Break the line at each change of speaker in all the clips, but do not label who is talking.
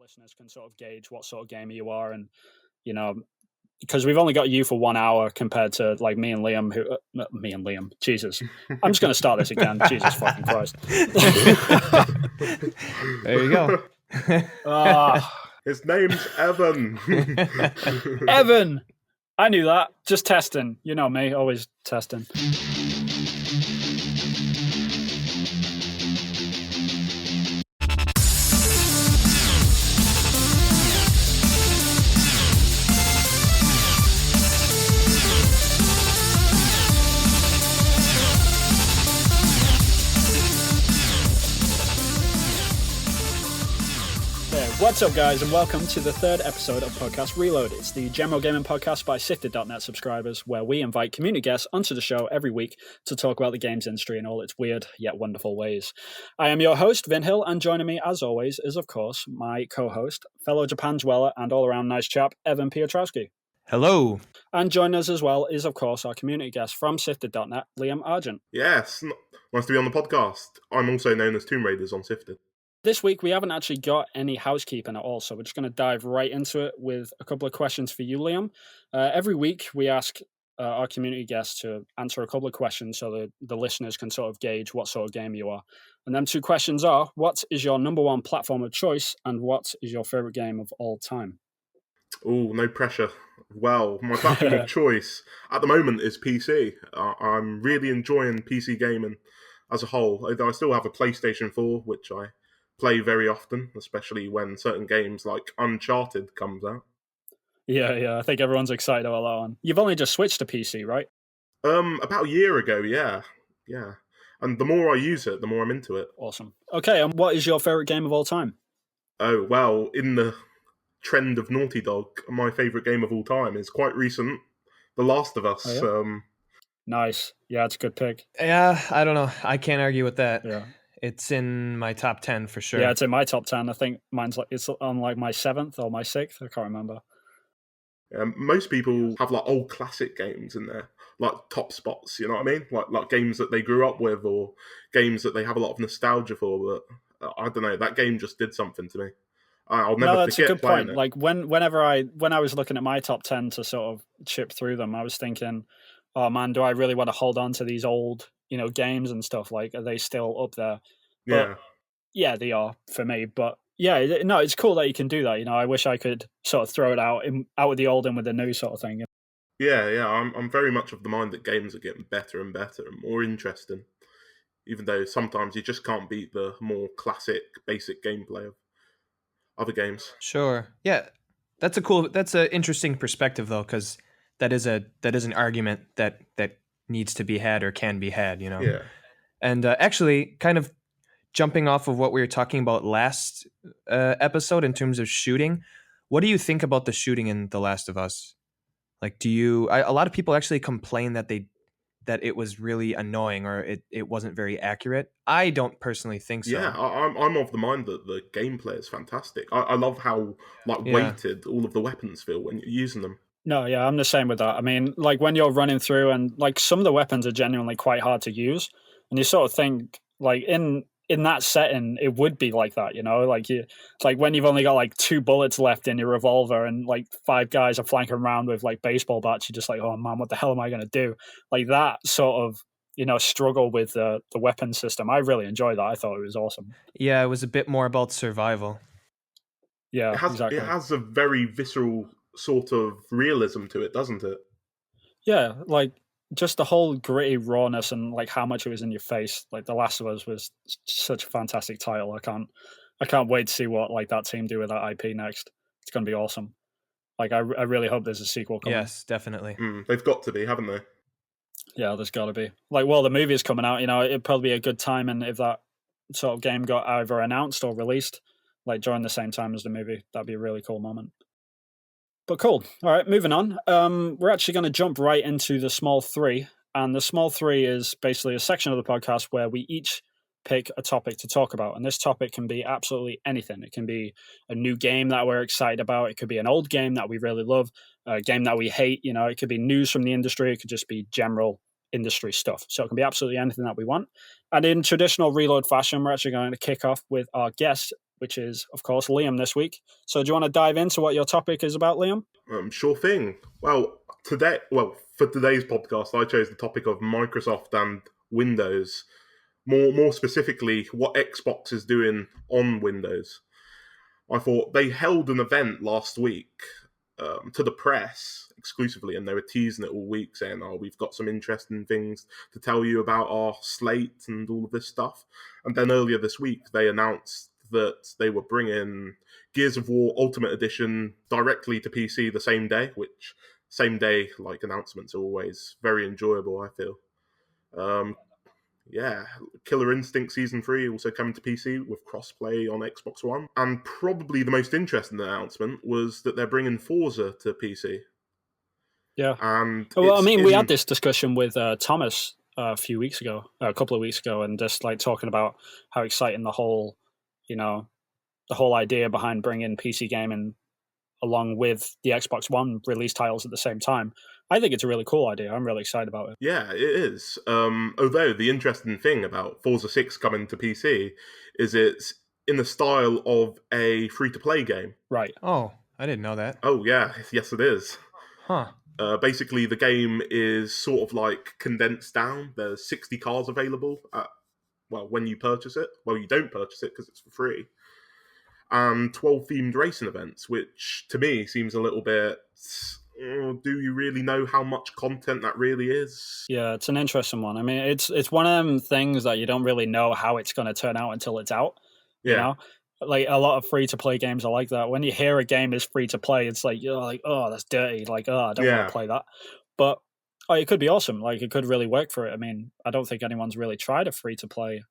listeners can sort of gauge what sort of gamer you are, and because we've only got you for 1 hour compared to like me and Liam. Jesus, I'm just going to start this again. Jesus fucking Christ.
There you go.
His name's Evan.
Evan. I knew that. Just testing. You know me, always testing. What's up, guys, and welcome to the third episode of Podcast Reload. It's the general gaming podcast by Sifted.net subscribers, where we invite community guests onto the show every week to talk about the games industry in all its weird yet wonderful ways. I am your host, Vin Hill, and joining me, as always, is, of course, my co-host, fellow Japan dweller and all-around nice chap, Evan Piotrowski.
Hello.
And joining us as well is, of course, our community guest from Sifted.net, Liam Argent.
Yes, nice to be on the podcast. I'm also known as Tombraiders on Sifted.
This week, we haven't actually got any housekeeping at all, so we're just going to dive right into it with a couple of questions for you, Liam. Every week, we ask our community guests to answer a couple of questions so that the listeners can sort of gauge what sort of game you are. And them two questions are, what is your number one platform of choice, and what is your favourite game of all time?
Oh, no pressure. Well, my platform of choice at the moment is PC. I'm really enjoying PC gaming as a whole. I still have a PlayStation 4, which I play very often, especially when certain games like Uncharted comes out.
Yeah, I think everyone's excited about that one. You've only just switched to PC, right?
About a year ago, yeah. And the more I use it, the more I'm into it.
Awesome. Okay, and what is your favourite game of all time?
Oh, well, in the trend of Naughty Dog, my favourite game of all time is quite recent, The Last of Us.
Oh, yeah? Nice. Yeah, it's a good pick.
Yeah, I don't know. I can't argue with that.
Yeah.
It's in my top 10 for sure.
Yeah, it's in my top 10. I think it's on like my 7th or my 6th. I can't remember.
Most people have like old classic games in there, like top spots, you know what I mean? Like games that they grew up with or games that they have a lot of nostalgia for, but I don't know, that game just did something to me. I'll never forget playing it.
Like whenever I was looking at my top 10 to sort of chip through them, I was thinking, oh man, do I really want to hold on to these old, games and stuff? Like, are they still up there? But, yeah, they are for me. But yeah, no, it's cool that you can do that. I wish I could sort of throw it out with the old and with the new sort of thing.
Yeah. I'm very much of the mind that games are getting better and better and more interesting, even though sometimes you just can't beat the more classic, basic gameplay of other games.
Sure. Yeah, that's an interesting perspective though, because that is an argument that needs to be had or can be had,
Yeah.
And actually, kind of jumping off of what we were talking about last episode in terms of shooting, what do you think about the shooting in The Last of Us? Like, a lot of people actually complain that it was really annoying or it wasn't very accurate. I don't personally think so.
Yeah, I'm of the mind that the gameplay is fantastic. I love how weighted all of the weapons feel when you're using them.
No, yeah, I'm the same with that. I mean, like when you're running through and like some of the weapons are genuinely quite hard to use, and you sort of think like in that setting it would be like that, like when you've only got like 2 bullets left in your revolver and like 5 guys are flanking around with like baseball bats, you're just like, oh man, what the hell am I going to do? Like that sort of struggle with the weapon system. I really enjoyed that. I thought it was awesome.
Yeah, it was a bit more about survival.
Yeah,
exactly. It has a very visceral sort of realism to it, doesn't it?
Yeah, like just the whole gritty rawness and like how much it was in your face. Like The Last of Us was such a fantastic title. I can't wait to see what like that team do with that IP next. It's going to be awesome. Like I really hope there's a sequel coming.
Yes, definitely.
They've got to be, haven't they?
Yeah, there's got to be. Like, well, the movie is coming out. It'd probably be a good time, and if that sort of game got either announced or released like during the same time as the movie, that'd be a really cool moment. But cool. All right, moving on. We're actually going to jump right into the Small Three. And the Small Three is basically a section of the podcast where we each pick a topic to talk about. And this topic can be absolutely anything. It can be a new game that we're excited about. It could be an old game that we really love, a game that we hate. It could be news from the industry. It could just be general industry stuff. So it can be absolutely anything that we want. And in traditional Reload fashion, we're actually going to kick off with our guest which is, of course, Liam this week. So do you want to dive into what your topic is about, Liam?
Sure thing. Well, for today's podcast, I chose the topic of Microsoft and Windows. More specifically, what Xbox is doing on Windows. I thought they held an event last week to the press exclusively, and they were teasing it all week, saying, "Oh, we've got some interesting things to tell you about our slate and all of this stuff." And then earlier this week, they announced that they were bringing Gears of War Ultimate Edition directly to PC the same day, which same day like announcements are always very enjoyable, I feel. Killer Instinct Season 3 also coming to PC with crossplay on Xbox One. And probably the most interesting announcement was that they're bringing Forza to PC.
Yeah.
And
well, I mean, we had this discussion with Thomas a couple of weeks ago, and just like talking about how exciting the whole idea behind bringing PC gaming along with the Xbox One release titles at the same time. I think it's a really cool idea. I'm really excited about it.
Yeah, it is. Although the interesting thing about Forza 6 coming to PC is it's in the style of a free-to-play game.
Right.
Oh, I didn't know that.
Oh, yeah. Yes, it is.
Huh.
Basically, the game is sort of like condensed down. There's 60 cars available when you purchase it. Well, you don't purchase it because it's for free. And 12 themed racing events, which to me seems a little bit... do you really know how much content that really is?
Yeah, it's an interesting one. I mean, it's one of them things that you don't really know how it's going to turn out until it's out.
Yeah.
You know? Like, a lot of free-to-play games are like that. When you hear a game is free-to-play, it's like, you're like, oh, that's dirty. Like, oh, I don't want to play that. But it could be awesome. Like, it could really work for it. I mean, I don't think anyone's really tried a free-to-play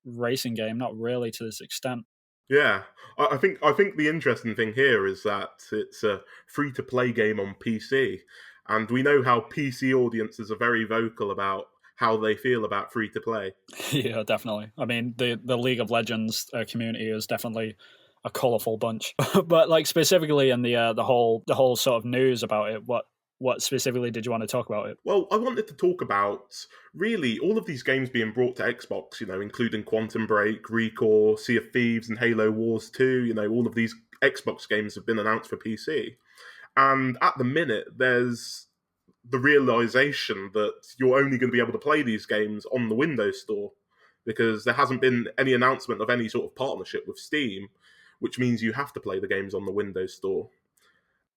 racing game, not really to this extent.
Yeah, I think the interesting thing here is that it's a free-to-play game on PC, and we know how PC audiences are very vocal about how they feel about free-to-play.
Yeah, definitely. I mean, the League of Legends community is definitely a colourful bunch. But like specifically in the whole sort of news about it, what specifically did you want to talk about it?
Well, I wanted to talk about, really, all of these games being brought to Xbox, including Quantum Break, Recore, Sea of Thieves, and Halo Wars 2. All of these Xbox games have been announced for PC. And at the minute, there's the realization that you're only going to be able to play these games on the Windows Store, because there hasn't been any announcement of any sort of partnership with Steam, which means you have to play the games on the Windows Store.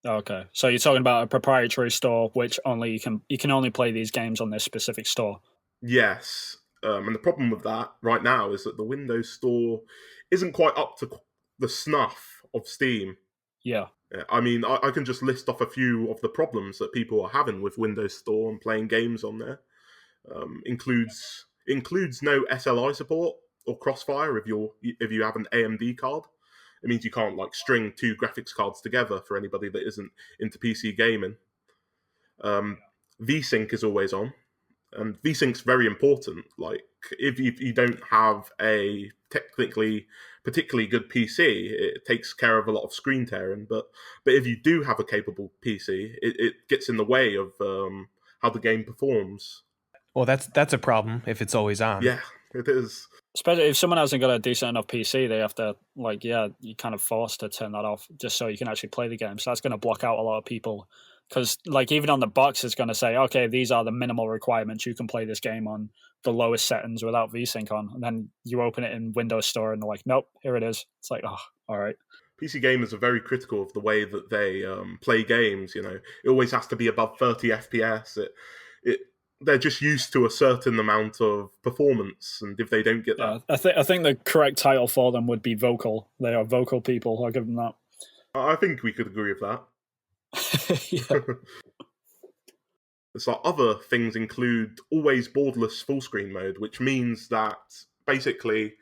Okay, so you're talking about a proprietary store, which you can only play these games on this specific store.
Yes, and the problem with that right now is that the Windows Store isn't quite up to the snuff of Steam.
Yeah.
I mean, I can just list off a few of the problems that people are having with Windows Store and playing games on there. Includes no SLI support or Crossfire if you have an AMD card. It means you can't string two graphics cards together for anybody that isn't into PC gaming. VSync is always on, and VSync's very important. Like, if you don't have a technically particularly good PC, it takes care of a lot of screen tearing. But if you do have a capable PC, it gets in the way of how the game performs.
Well, that's a problem if it's always on.
Yeah, it is.
Especially if someone hasn't got a decent enough PC, they have to, you're kind of forced to turn that off just so you can actually play the game. So that's going to block out a lot of people. Because, even on the box, it's going to say, okay, these are the minimal requirements. You can play this game on the lowest settings without VSync on. And then you open it in Windows Store and they're like, nope, here it is. It's like, oh, all right.
PC gamers are very critical of the way that they play games. It always has to be above 30 FPS. They're just used to a certain amount of performance, and if they don't get that...
I think the correct title for them would be vocal. They are vocal people. I'll give them that.
I think we could agree with that.
Yeah.
So other things include always borderless full screen mode, which means that basically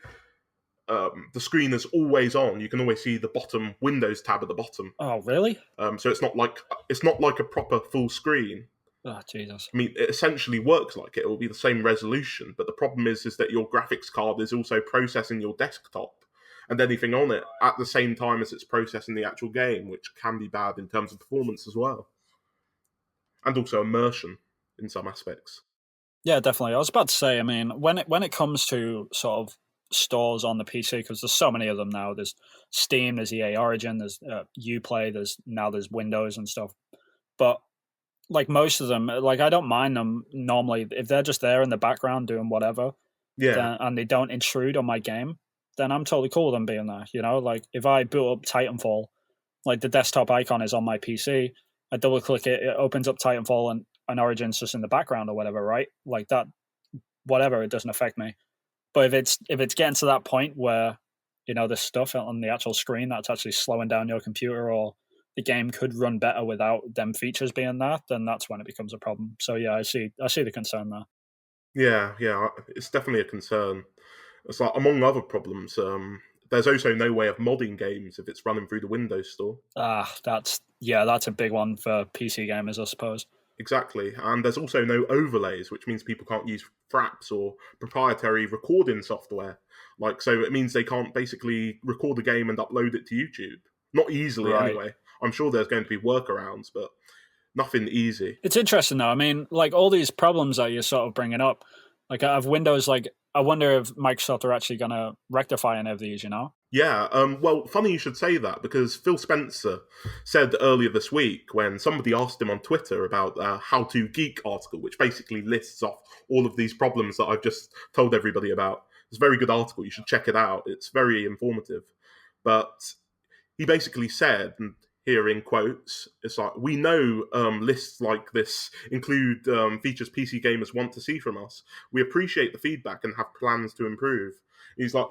the screen is always on. You can always see the bottom Windows tab at the bottom.
Oh, really?
So it's not like a proper full screen.
Oh, Jesus.
I mean, it essentially works like it. It will be the same resolution, but the problem is that your graphics card is also processing your desktop and anything on it at the same time as it's processing the actual game, which can be bad in terms of performance as well. And also immersion in some aspects.
Yeah, definitely. I was about to say, I mean, when it comes to sort of stores on the PC because there's so many of them now. There's Steam, there's EA Origin, there's Uplay, there's Windows and stuff. But like most of them, like I don't mind them normally if they're just there in the background doing whatever.
Yeah,
And they don't intrude on my game, then I'm totally cool with them being there. You know, like if I boot up Titanfall, like the desktop icon is on my PC, I double click it, it opens up Titanfall and Origin's just in the background or whatever, right? Like that, whatever, it doesn't affect me. But if it's getting to that point where, you know, the stuff on the actual screen that's actually slowing down your computer or the game could run better without them features being there, then that's when it becomes a problem. So yeah, I see the concern there.
yeah, it's definitely a concern. It's like, among other problems, there's also no way of modding games if it's running through the Windows Store.
That's a big one for PC gamers, I suppose.
Exactly, and there's also no overlays, which means people can't use fraps or proprietary recording software. Like, so it means they can't basically record the game and upload it to YouTube. Not easily,
Right.
anyway. I'm sure there's going to be workarounds, but nothing easy.
It's interesting though. I mean, like all these problems that you're sort of bringing up, like I have Windows, like I wonder if Microsoft are actually going to rectify any of these, you know?
Yeah, well, funny you should say that, because Phil Spencer said earlier this week when somebody asked him on Twitter about How to Geek article, which basically lists off all of these problems that I've just told everybody about. It's a very good article. You should check it out. It's very informative. But he basically said, and here in quotes, it's like, we know lists like this include features PC gamers want to see from us. We appreciate the feedback and have plans to improve. He's like,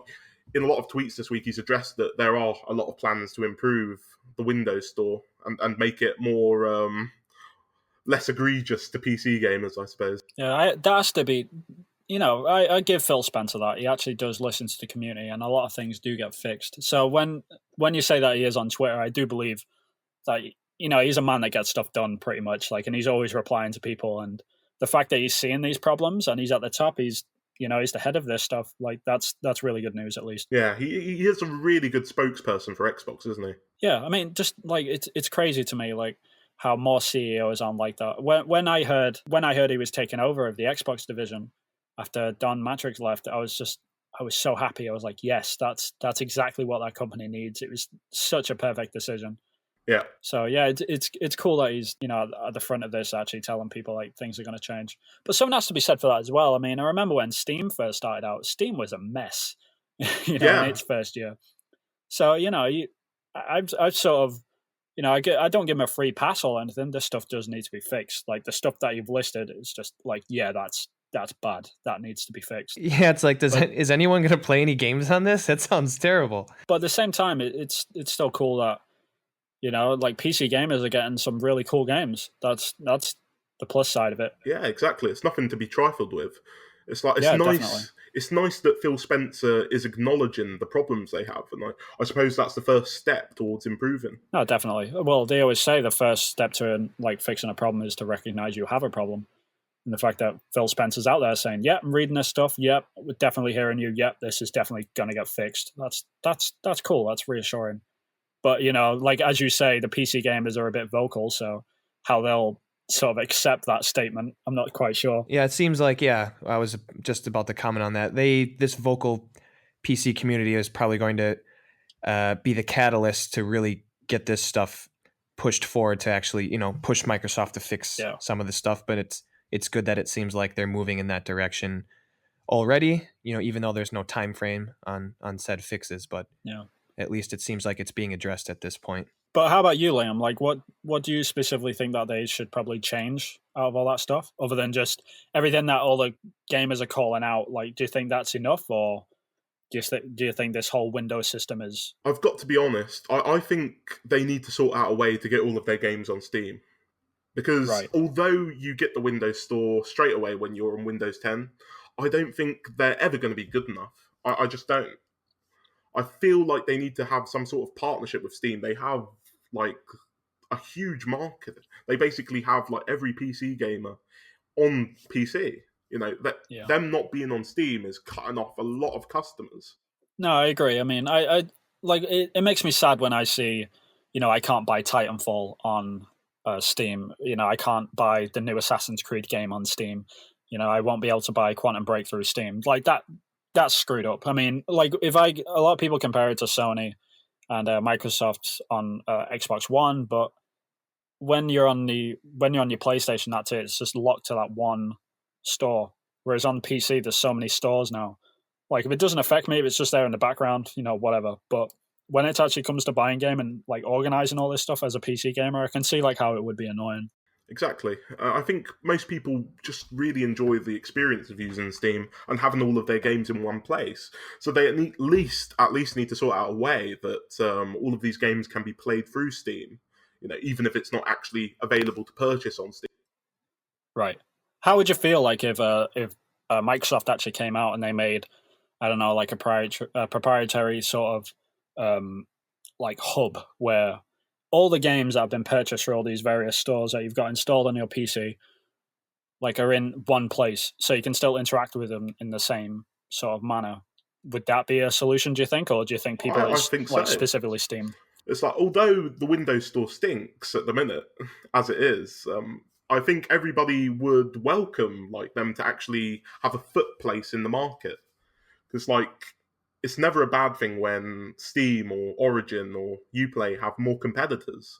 in a lot of tweets this week, he's addressed that there are a lot of plans to improve the Windows Store and make it more less egregious to PC gamers, I suppose.
Yeah, that has to be, you know, I give Phil Spencer that. He actually does listen to the community and a lot of things do get fixed. So when you say that he is on Twitter, I do believe that, you know, he's a man that gets stuff done pretty much, like, and he's always replying to people. And the fact that he's seeing these problems and he's at the top, he's the head of this stuff. Like that's really good news, at least.
Yeah, he is a really good spokesperson for Xbox, isn't he?
Yeah, I mean, just like it's crazy to me, like how more CEOs aren't like that. When I heard he was taking over of the Xbox division after Don Matrix left, I was so happy. I was like, yes, that's exactly what that company needs. It was such a perfect decision.
Yeah.
So yeah, it's cool that he's, you know, at the front of this, actually telling people like things are going to change. But something has to be said for that as well. I mean, I remember when Steam first started out, Steam was a mess, you know, in its first year. So, you know, I've sort of, you know, I don't give him a free pass or anything. This stuff does need to be fixed. Like the stuff that you've listed is just like, yeah, that's bad. That needs to be fixed.
Yeah, it's like, is anyone going to play any games on this? That sounds terrible.
But at the same time, it's still cool that, you know, like PC gamers are getting some really cool games. That's the plus side of it.
Yeah, exactly. It's nothing to be trifled with. It's like, it's
Yeah,
nice.
definitely.
It's nice that Phil Spencer is acknowledging the problems they have, and I suppose that's the first step towards improving.
No, definitely. Well, they always say the first step to like fixing a problem is to recognize you have a problem. And the fact that Phil Spencer's out there saying, "Yep, I'm reading this stuff. Yep, we're definitely hearing you. Yep, this is definitely gonna get fixed." That's cool. That's reassuring. But, you know, like as you say, the PC gamers are a bit vocal, so how they'll sort of accept that statement, I'm not quite sure.
Yeah, it seems like, I was just about to comment on that. This vocal PC community is probably going to be the catalyst to really get this stuff pushed forward to actually, you know, push Microsoft to fix some of the stuff. But it's good that it seems like they're moving in that direction already, you know, even though there's no time frame on said fixes. But
yeah,
at least it seems like it's being addressed at this point.
But how about you, Liam? Like, what do you specifically think that they should probably change out of all that stuff, other than just everything that all the gamers are calling out? Like, do you think that's enough, or do you think this whole Windows system is?
I've got to be honest. I think they need to sort out a way to get all of their games on Steam, because although you get the Windows Store straight away when you're on Windows 10, I don't think they're ever going to be good enough. I just don't. I feel like they need to have some sort of partnership with Steam. They have like a huge market. They basically have like every PC gamer on PC. You know, them not being on Steam is cutting off a lot of customers.
No, I agree. I mean, I like it makes me sad when I see, you know, I can't buy Titanfall on Steam. You know, I can't buy the new Assassin's Creed game on Steam. You know, I won't be able to buy Quantum Break through Steam. Like that that's screwed up. I mean, like a lot of people compare it to Sony and Microsoft on Xbox One, but when you're on your PlayStation, that's it. It's just locked to that one store. Whereas on PC, there's so many stores now. Like if it doesn't affect me, if it's just there in the background, whatever. But when it actually comes to buying game and like organizing all this stuff as a PC gamer, I can see like how it would be annoying.
Exactly. I think most people just really enjoy the experience of using Steam and having all of their games in one place. So they at least need to sort out a way that all of these games can be played through Steam. Even if it's not actually available to purchase on Steam.
Right. How would you feel like if Microsoft actually came out and they made, I don't know, like a proprietary sort of like hub where all the games that have been purchased for all these various stores that you've got installed on your PC, like are in one place, so you can still interact with them in the same sort of manner. Would that be a solution, do you think, or do you think people
I think so.
Specifically Steam?
It's like, although the Windows Store stinks at the minute, as it is, I think everybody would welcome like them to actually have a foot place in the market. Because like, it's never a bad thing when Steam or Origin or Uplay have more competitors.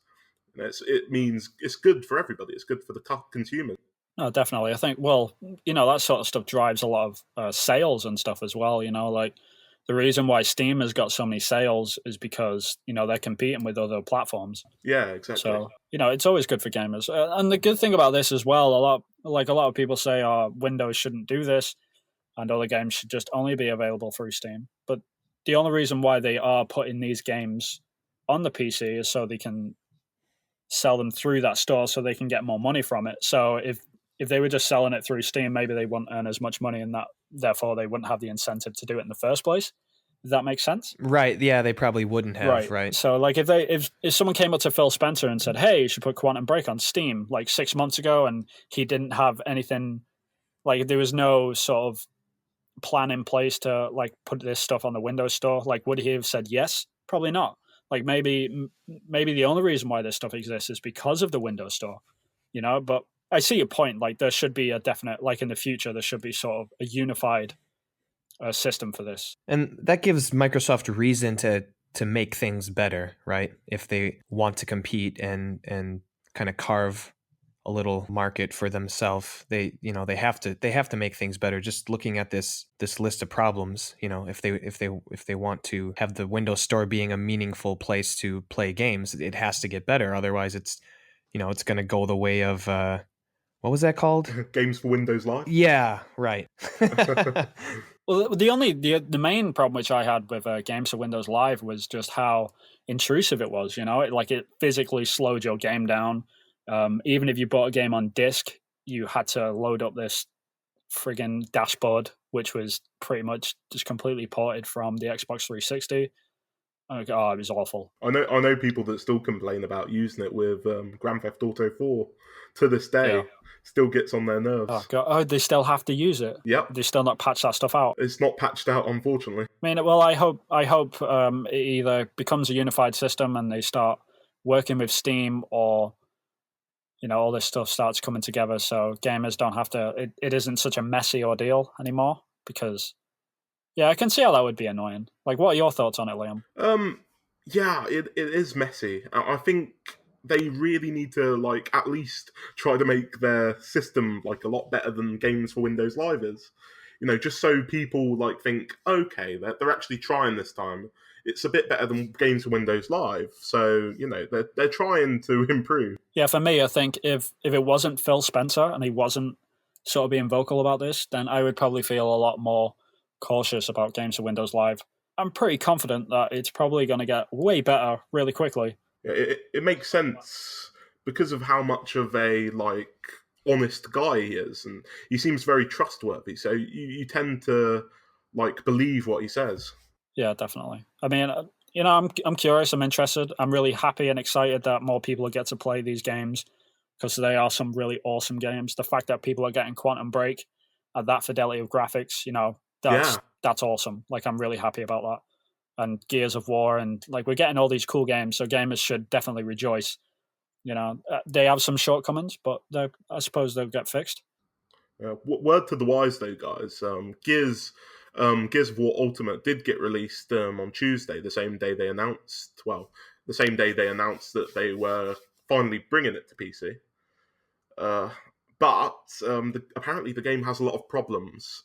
It means it's good for everybody. It's good for the consumer.
No, definitely. I think, well, that sort of stuff drives a lot of sales and stuff as well. Like the reason why Steam has got so many sales is because, they're competing with other platforms.
Yeah, exactly.
So, it's always good for gamers. And the good thing about this as well, a lot of people say, Windows shouldn't do this and other games should just only be available through Steam. But the only reason why they are putting these games on the PC is so they can sell them through that store so they can get more money from it. So if they were just selling it through Steam, maybe they wouldn't earn as much money, and that therefore they wouldn't have the incentive to do it in the first place. Does that make sense?
Right. Yeah, they probably wouldn't have. Right.
So like if someone came up to Phil Spencer and said, "Hey, you should put Quantum Break on Steam," like 6 months ago, and he didn't have anything, like there was no sort of plan in place to like put this stuff on the Windows Store, like would he have said yes? Probably not. Like maybe the only reason why this stuff exists is because of the Windows Store, But I see your point. Like there should be a definite, like in the future, there should be sort of a unified system for this,
and that gives Microsoft a reason to make things better, right? If they want to compete and kind of carve a little market for themselves, they have to make things better. Just looking at this list of problems, if they want to have the Windows Store being a meaningful place to play games, it has to get better. Otherwise, it's going to go the way of what was that called?
Games for Windows Live.
Yeah, right.
Well, the main problem which I had with Games for Windows Live was just how intrusive it was. It physically slowed your game down. Even if you bought a game on disc, you had to load up this friggin' dashboard, which was pretty much just completely ported from the Xbox 360. Oh, it was awful.
I know people that still complain about using it with Grand Theft Auto 4 to this day. Yeah. Still gets on their nerves.
Oh, God. Oh, they still have to use it?
Yep.
They still not patch that stuff out?
It's not patched out, unfortunately.
I mean, well, I hope it either becomes a unified system and they start working with Steam, or all this stuff starts coming together so gamers don't have to, it isn't such a messy ordeal anymore, because yeah, I can see how that would be annoying. Like, what are your thoughts on it, Liam?
Yeah, it is messy. I think they really need to like at least try to make their system like a lot better than Games for Windows Live is. Just so people like think, okay, they're actually trying this time. It's a bit better than Games for Windows Live, so they're trying to improve.
Yeah, for me, I think if it wasn't Phil Spencer and he wasn't sort of being vocal about this, then I would probably feel a lot more cautious about Games for Windows Live. I'm pretty confident that it's probably going to get way better really quickly.
Yeah, it makes sense because of how much of a like honest guy he is, and he seems very trustworthy. So you tend to like believe what he says.
Yeah, definitely. I mean, I'm curious. I'm interested. I'm really happy and excited that more people get to play these games because they are some really awesome games. The fact that people are getting Quantum Break at that fidelity of graphics, that's awesome. Like, I'm really happy about that. And Gears of War, and like we're getting all these cool games, so gamers should definitely rejoice. They have some shortcomings, but I suppose they'll get fixed.
Word to the wise, though, guys. Gears Gears of War Ultimate did get released on Tuesday, the same day they announced that they were finally bringing it to PC. But apparently the game has a lot of problems.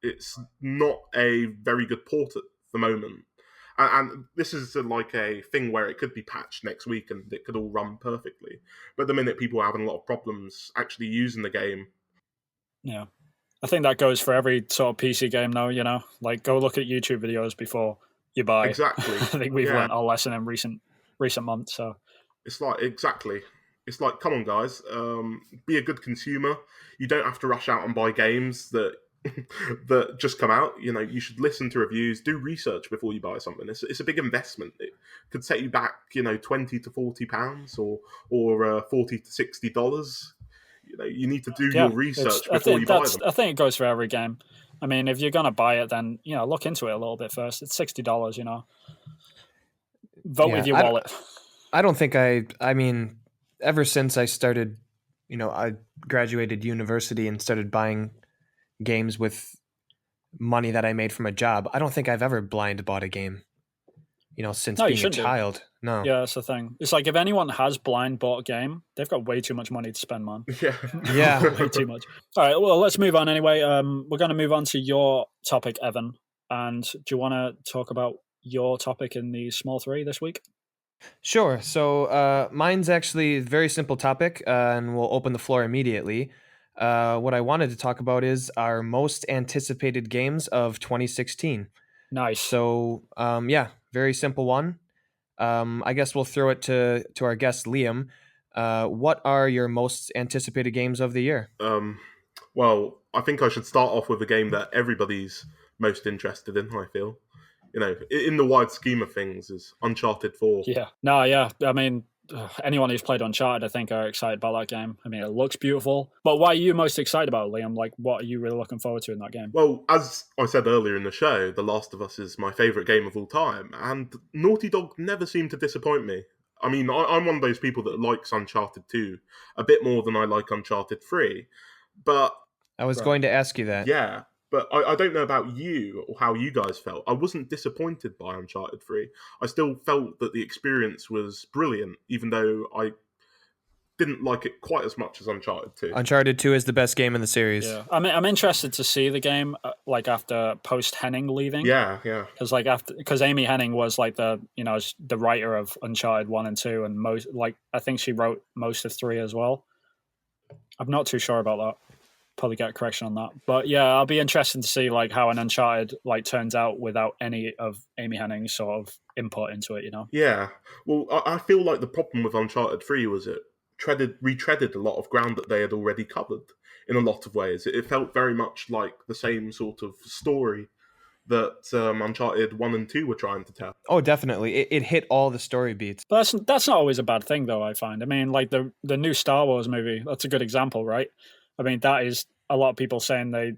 It's not a very good port at the moment. And this is like a thing where it could be patched next week and it could all run perfectly. But the minute people are having a lot of problems actually using the game.
Yeah. I think that goes for every sort of PC game though, you know? Like, go look at YouTube videos before you buy.
Exactly.
I think we've learned our lesson in recent months, so...
It's like, exactly. It's like, come on, guys. Be a good consumer. You don't have to rush out and buy games that that just come out. You know, you should listen to reviews, do research before you buy something. It's a big investment. It could set you back, £20 to £40 or $40 to $60. You know, you need to do your research before you buy them.
I think it goes for every game. I mean, if you're gonna buy it, then look into it a little bit first. It's $60. Vote with your wallet.
I don't think I mean, ever since I started, I graduated university and started buying games with money that I made from a job. I don't think I've ever blind bought a game, since being a child. No.
Yeah, that's the thing. It's like if anyone has blind bought a game, they've got way too much money to spend, man.
Yeah.
Way too much. All right, well, let's move on anyway. We're going to move on to your topic, Evan. And do you want to talk about your topic in the small three this week?
Sure. So mine's actually a very simple topic, and we'll open the floor immediately. What I wanted to talk about is our most anticipated games of 2016.
Nice.
So, very simple one. I guess we'll throw it to our guest, Liam. What are your most anticipated games of the year?
Well, I think I should start off with a game that everybody's most interested in, I feel. In the wide scheme of things, is Uncharted 4.
Yeah. No, yeah. I mean, anyone who's played Uncharted, I think, are excited about that game. I mean, it looks beautiful. But why are you most excited about it, Liam? Like, what are you really looking forward to in that game?
Well, as I said earlier in the show, The Last of Us is my favourite game of all time, and Naughty Dog never seem to disappoint me. I mean, I'm one of those people that likes Uncharted 2 a bit more than I like Uncharted 3. But
I was going to ask you that.
Yeah. But I don't know about you or how you guys felt. I wasn't disappointed by Uncharted 3. I still felt that the experience was brilliant, even though I didn't like it quite as much as Uncharted 2.
Uncharted 2 is the best game in the series.
Yeah. I mean, I'm interested to see the game after post Henning leaving.
Yeah.
Because Amy Henning was like the writer of Uncharted 1 and 2, and I think she wrote most of 3 as well. I'm not too sure about that. Probably get a correction on that, but yeah, I'll be interested to see how an Uncharted turns out without any of Amy Henning's sort of input into it.
Yeah. Well, I feel like the problem with Uncharted 3 was it retreaded a lot of ground that they had already covered in a lot of ways. It felt very much like the same sort of story that Uncharted 1 and 2 were trying to tell.
Oh, definitely. It hit all the story beats.
But that's not always a bad thing, though, I find. I mean, the new Star Wars movie, that's a good example, right? I mean, that is a lot of people saying they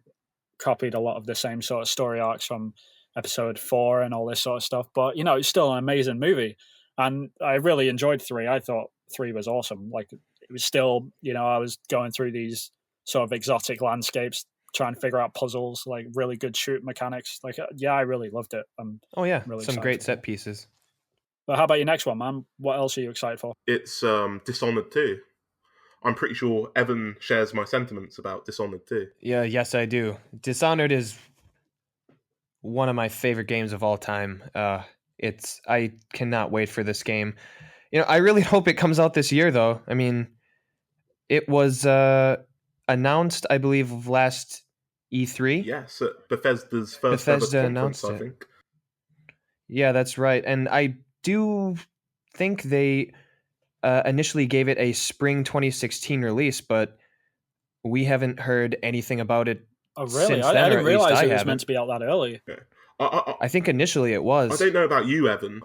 copied a lot of the same sort of story arcs from episode 4 and all this sort of stuff. But, it's still an amazing movie. And I really enjoyed 3. I thought 3 was awesome. It was still, I was going through these sort of exotic landscapes, trying to figure out puzzles, really good shoot mechanics. I really loved it.
Really some great set pieces.
But how about your next one, man? What else are you excited for?
It's Dishonored 2. I'm pretty sure Evan shares my sentiments about Dishonored 2.
Yeah, yes, I do. Dishonored is one of my favorite games of all time. I cannot wait for this game. I really hope it comes out this year, though. I mean, it was announced, I believe, last E3.
Yes, at Bethesda's first ever conference, I think.
Yeah, that's right. And I do think they initially gave it a spring 2016 release, but we haven't heard anything about it.
Oh, really?
Since
I
then,
didn't realize it was meant to be out that early.
Okay.
I think initially it was.
I don't know about you, Evan.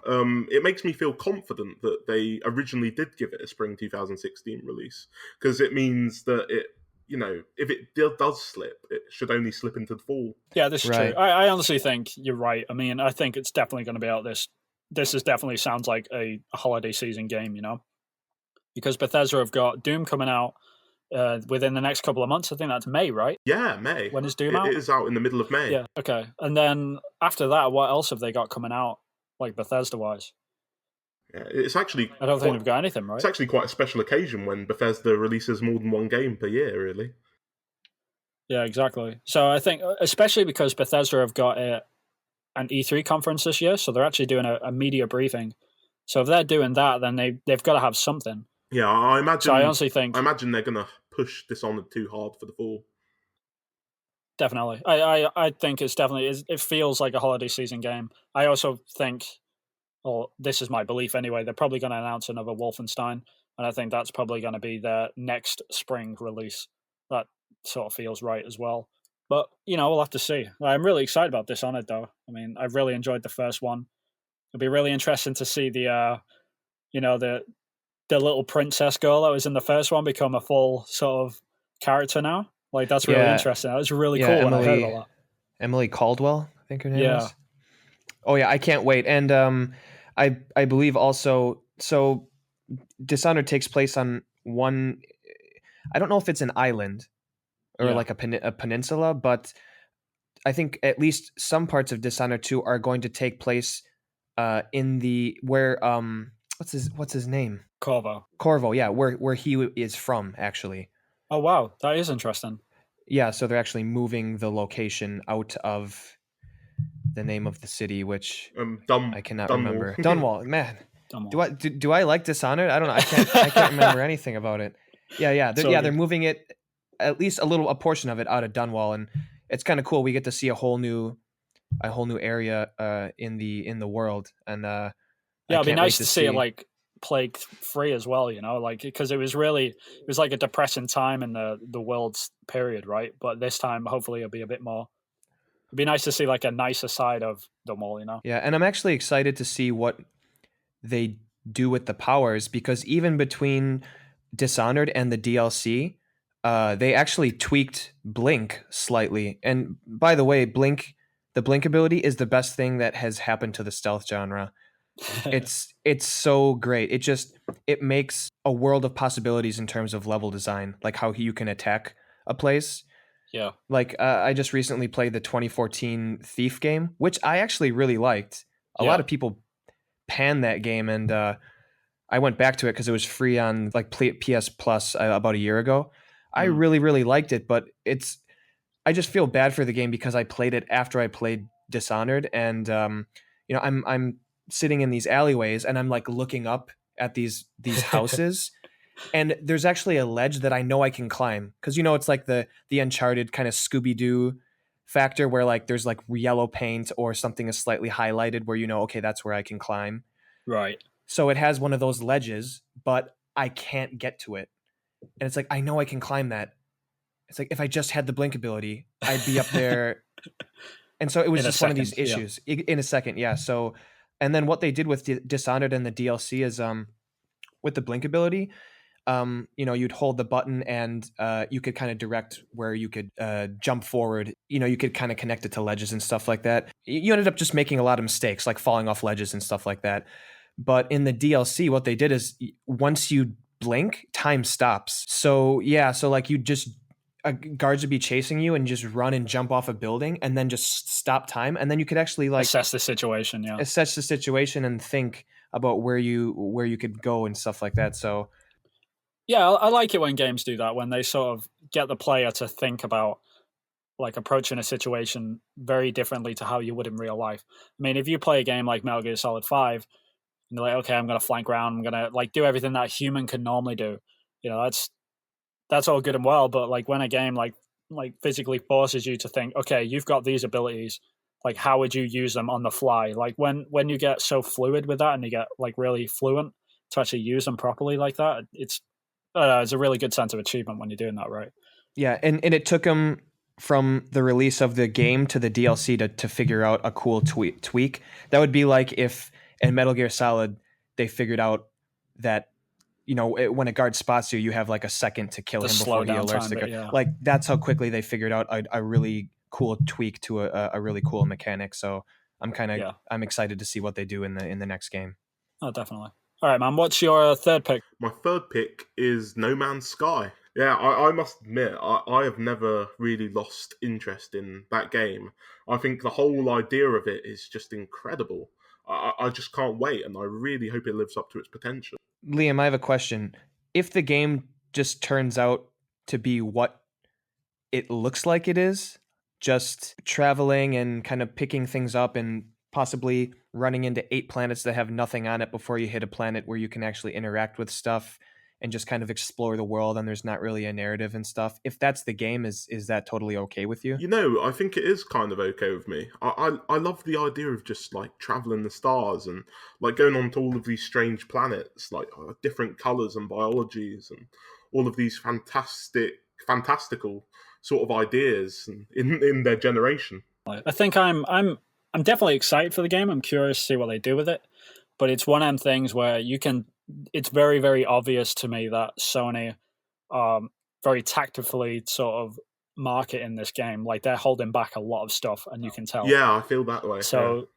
It makes me feel confident that they originally did give it a spring 2016 release, because it means that it, if it does slip, it should only slip into the fall.
Yeah, this is true. I honestly think you're right. I mean, I think it's definitely going to be out this. This definitely sounds like a holiday season game, because Bethesda have got Doom coming out within the next couple of months. I think that's May, right?
Yeah, May.
When is Doom out?
It is out in the middle of May.
Yeah, okay. And then after that, what else have they got coming out, like Bethesda-wise?
Yeah, it's actually...
I don't think they've got anything, right?
It's actually quite a special occasion when Bethesda releases more than one game per year, really.
Yeah, exactly. So I think, especially because Bethesda have got an E3 conference this year, so they're actually doing a media briefing. So if they're doing that, then they've got to have something.
Yeah, I imagine.
So I honestly think...
I imagine they're going to push Dishonored too hard for the fall.
Definitely. I think it's definitely... It feels like a holiday season game. I also think... Well, this is my belief anyway. They're probably going to announce another Wolfenstein, and I think that's probably going to be their next spring release. That sort of feels right as well. But, we'll have to see. I'm really excited about Dishonored, though. I mean, I've really enjoyed the first one. It'll be really interesting to see the little princess girl that was in the first one become a full sort of character now. Like, that's really interesting. That was really cool when I heard about that.
Emily Caldwell, I think her name is. Oh, yeah, I can't wait. And I believe also, so Dishonored takes place on one, I don't know if it's an island or like a peninsula, but I think at least some parts of Dishonored 2 are going to take place in the, where, what's his name? Corvo, yeah, where he is from, actually.
Oh, wow, that is interesting.
Yeah, so they're actually moving the location out of the name of the city, which I cannot remember. Dunwall, man. Dunwall. Do I like Dishonored? I don't know. I can't remember anything about it. Yeah. They're moving it, at least a portion of it, out of Dunwall, and it's kind of cool. We get to see a whole new area in the world, and
it'd be nice to see it like plague free as well. Like, because it was like a depressing time in the world's period, right? But this time, hopefully, it'll be a bit more. It'd be nice to see like a nicer side of Dunwall,
Yeah, and I'm actually excited to see what they do with the powers, because even between Dishonored and the DLC, they actually tweaked Blink slightly. And by the way, the Blink ability is the best thing that has happened to the stealth genre. It's so great. It makes a world of possibilities in terms of level design, like how you can attack a place.
Yeah.
Like I just recently played the 2014 Thief game, which I actually really liked. A lot of people panned that game, and I went back to it because it was free on like PS Plus about a year ago. I really, really liked it, but I just feel bad for the game because I played it after I played Dishonored, and I'm sitting in these alleyways and I'm like looking up at these houses. And there's actually a ledge that I know I can climb, because it's like the Uncharted kind of Scooby-Doo factor where like there's like yellow paint or something is slightly highlighted where okay, that's where I can climb.
Right.
So it has one of those ledges, but I can't get to it. And it's like, I know I can climb that. It's like, if I just had the Blink ability, I'd be up there. And so it was just one of these issues in a second. Yeah. So, and then what they did with Dishonored and the DLC is with the Blink ability, you'd hold the button and you could kind of direct where you could jump forward. You could kind of connect it to ledges and stuff like that. You ended up just making a lot of mistakes, like falling off ledges and stuff like that. But in the DLC, what they did is once you blink, time stops. So like you just guards would be chasing you and just run and jump off a building and then just stop time, and then you could actually like
assess the situation
and think about where you could go and stuff like that. So.
Yeah, I like it when games do that, when they sort of get the player to think about like approaching a situation very differently to how you would in real life. I mean, if you play a game like Metal Gear Solid 5, and you're like, okay, I'm going to flank around, I'm going to like do everything that a human can normally do. That's all good and well, but like when a game like physically forces you to think, okay, you've got these abilities, like how would you use them on the fly? Like when you get so fluid with that and you get like really fluent to actually use them properly like that, it's a really good sense of achievement when you're doing that right.
Yeah, and it took them from the release of the game to the DLC to figure out a cool tweak. That would be like if in Metal Gear Solid they figured out that when a guard spots you, you have like a second to kill him before he alerts the guard. Yeah. Like that's how quickly they figured out a really cool tweak to a really cool mechanic. So I'm excited to see what they do in the next game.
Oh, definitely. All right, man. What's your third pick?
My third pick is No Man's Sky. Yeah, I must admit, I have never really lost interest in that game. I think the whole idea of it is just incredible. I just can't wait, and I really hope it lives up to its potential.
Liam, I have a question. If the game just turns out to be what it looks like it is, just traveling and kind of picking things up and possibly running into 8 planets that have nothing on it before you hit a planet where you can actually interact with stuff and just kind of explore the world and there's not really a narrative and stuff. If that's the game, is that totally okay with you?
You know, I think it is kind of okay with me. I love the idea of just like traveling the stars and like going on to all of these strange planets, like different colors and biologies and all of these fantastical sort of ideas in their generation.
I think I'm definitely excited for the game. I'm curious to see what they do with it, but it's one of them things where you can. It's very very obvious to me that Sony very tactfully sort of marketing this game. Like they're holding back a lot of stuff, and you can tell.
Yeah, I feel that way.
So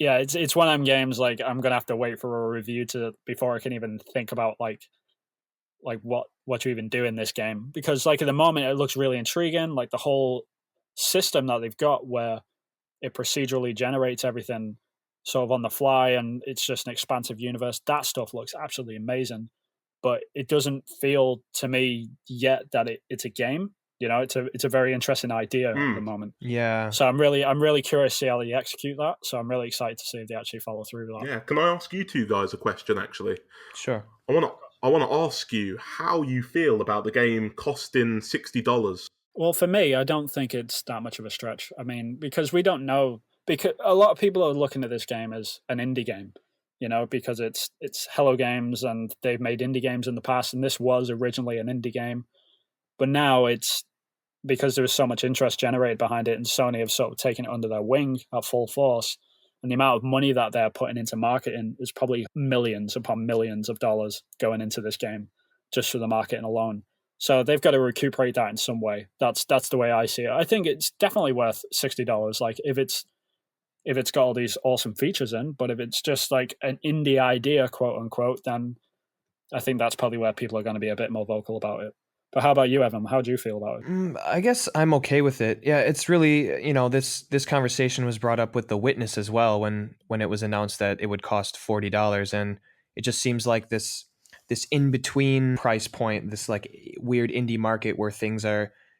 yeah, it's one of them games. Like I'm gonna have to wait for a review before I can even think about like what you even do in this game, because like at the moment it looks really intriguing. Like the whole system that they've got where it procedurally generates everything sort of on the fly and it's just an expansive universe, that stuff looks absolutely amazing, but it doesn't feel to me yet that it's a game. You know, it's a very interesting idea at the moment.
Yeah.
So I'm really curious to see how they execute that. So I'm really excited to see if they actually follow through with that.
Yeah, can I ask you two guys a question? Actually,
Sure.
I want to ask you how you feel about the game costing $60.
Well, for me, I don't think it's that much of a stretch. I mean, because we don't know, because a lot of people are looking at this game as an indie game, you know, because it's Hello Games and they've made indie games in the past, and this was originally an indie game, but now it's because there was so much interest generated behind it, and Sony have sort of taken it under their wing at full force, and the amount of money that they're putting into marketing is probably millions upon millions of dollars going into this game just for the marketing alone. So they've got to recuperate that in some way. That's the way I see it. I think it's definitely worth $60. Like if it's got all these awesome features in, but if it's just like an indie idea, quote unquote, then I think that's probably where people are going to be a bit more vocal about it. But how about you, Evan? How do you feel about it?
I guess I'm okay with it. Yeah, it's really, this conversation was brought up with The Witness as well when it was announced that it would cost $40, and it just seems like this in between price point, this like weird indie market where things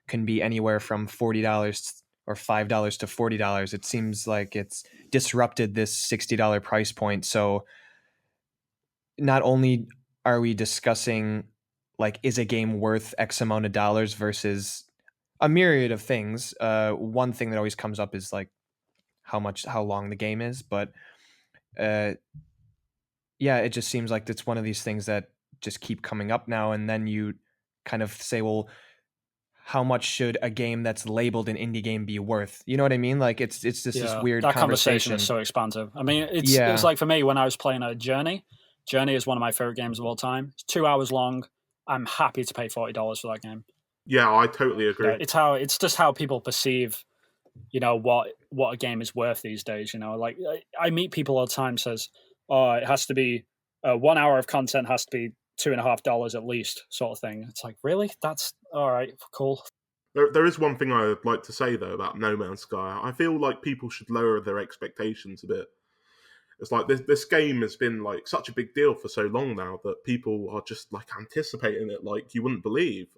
can be anywhere from $40 or $5 to $40. It seems like it's disrupted this $60 price point. So not only are we discussing like, is a game worth X amount of dollars versus a myriad of things. One thing that always comes up is like how long the game is, but yeah, it just seems like it's one of these things that just keep coming up now, and then you kind of say, well, how much should a game that's labeled an indie game be worth? You know what I mean? Like it's just this weird
that
conversation
is so expansive. I mean, it's like for me when I was playing a Journey. Journey is one of my favorite games of all time. It's 2 hours long. I'm happy to pay $40 for that game.
Yeah, I totally agree.
Yeah, it's just how people perceive, you know, what a game is worth these days. You know, like I meet people all the time says, "Oh, it has to be 1 hour of content has to be $2.50 at least," sort of thing. It's like, really? That's all right, cool.
There is one thing I'd like to say though about No Man's Sky. I feel like people should lower their expectations a bit. It's like this game has been like such a big deal for so long now that people are just like anticipating it like you wouldn't believe.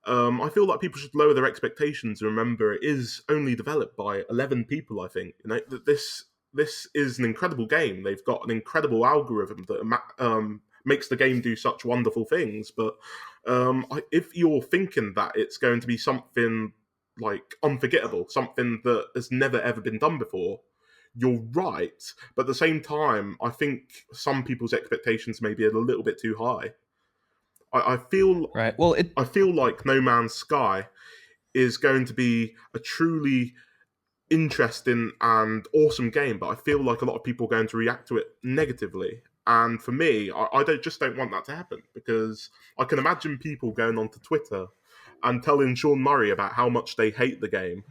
I feel like people should lower their expectations and remember it is only developed by 11 people. I think this is an incredible game. They've got an incredible algorithm that makes the game do such wonderful things. But if you're thinking that it's going to be something like unforgettable, something that has never ever been done before, you're right, but at the same time, I think some people's expectations may be a little bit too high. I feel
right. Well,
I feel like No Man's Sky is going to be a truly interesting and awesome game, but I feel like a lot of people are going to react to it negatively. And for me, I don't want that to happen, because I can imagine people going onto Twitter and telling Sean Murray about how much they hate the game.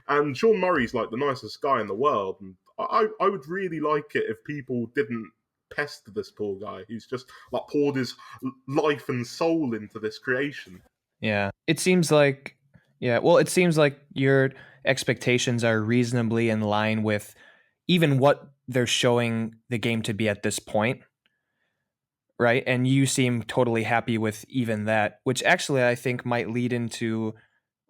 And Sean Murray's like the nicest guy in the world. And I would really like it if people didn't pest to this poor guy who's just like poured his life and soul into this creation.
Yeah. It seems like your expectations are reasonably in line with even what they're showing the game to be at this point. Right? And you seem totally happy with even that, which actually I think might lead into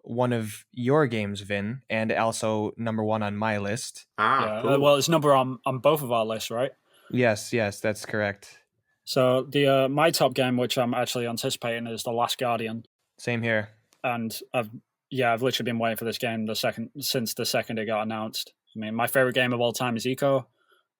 one of your games, Vin, and also number one on my list.
Yeah,
Cool.
well, it's number on both of our lists, right?
Yes, that's correct.
So the my top game, which I'm actually anticipating, is The Last Guardian.
Same here.
And I've literally been waiting for this game since the second it got announced. I mean, my favorite game of all time is Eco,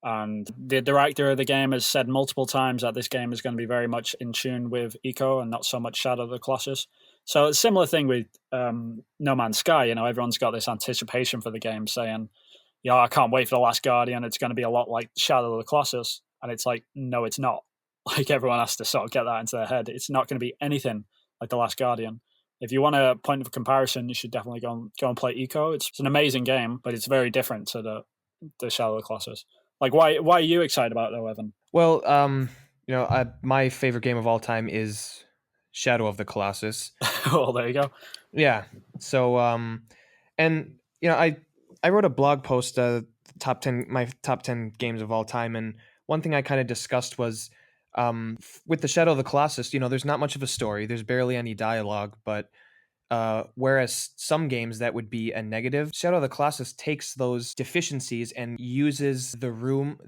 and the director of the game has said multiple times that this game is going to be very much in tune with Eco and not so much Shadow of the Colossus. So it's a similar thing with No Man's Sky. You know, everyone's got this anticipation for the game, saying, "Yeah, I can't wait for The Last Guardian. It's going to be a lot like Shadow of the Colossus." And it's like, no, it's not. Like, everyone has to sort of get that into their head. It's not going to be anything like The Last Guardian. If you want a point of comparison, you should definitely go and play Eco. It's an amazing game, but it's very different to the Shadow of the Colossus. Like, why are you excited about it though, Evan?
Well, my favorite game of all time is Shadow of the Colossus.
Oh, there you go.
Yeah. So, and I wrote a blog post, my top 10 games of all time, and one thing I kind of discussed was, with the Shadow of the Colossus, there's not much of a story. There's barely any dialogue, but whereas some games that would be a negative, Shadow of the Colossus takes those deficiencies and uses the room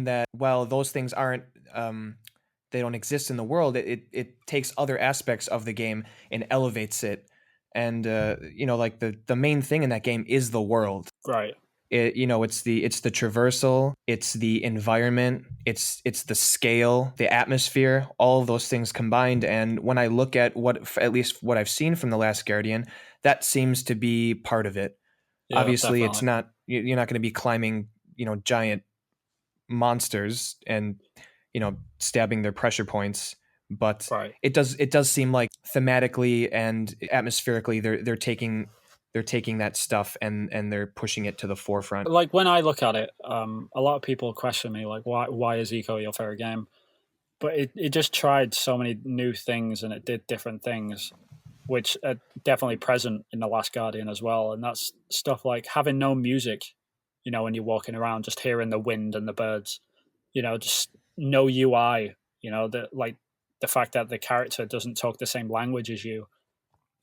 that, well, those things aren't, they don't exist in the world. It takes other aspects of the game and elevates it. And like the main thing in that game is the world.
Right.
It's the traversal, it's the environment, it's the scale, the atmosphere, all of those things combined. And when I look at at least what I've seen from The Last Guardian, that seems to be part of it. Yeah, obviously, definitely. It's not, you're not going to be climbing, giant monsters and, stabbing their pressure points. But right. It does seem like thematically and atmospherically they're taking that stuff and they're pushing it to the forefront.
Like, when I look at it, a lot of people question me, like, why is Eco your favorite game? But it just tried so many new things and it did different things, which are definitely present in The Last Guardian as well. And that's stuff like having no music, when you're walking around, just hearing the wind and the birds, just no UI, the fact that the character doesn't talk the same language as you.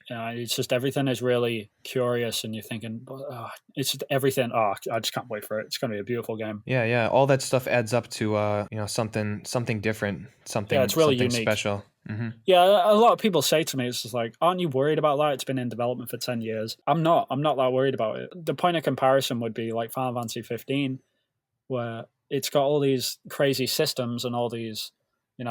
It's just everything is really curious, and you're thinking, it's just everything. I just can't wait for it. It's going to be a beautiful game.
Yeah. All that stuff adds up to something different, something.
Yeah, it's really
something
unique.
Special. Mm-hmm.
Yeah, a lot of people say to me, it's just like, aren't you worried about that? It's been in development for 10 years. I'm not that worried about it. The point of comparison would be like Final Fantasy 15, where it's got all these crazy systems and all these,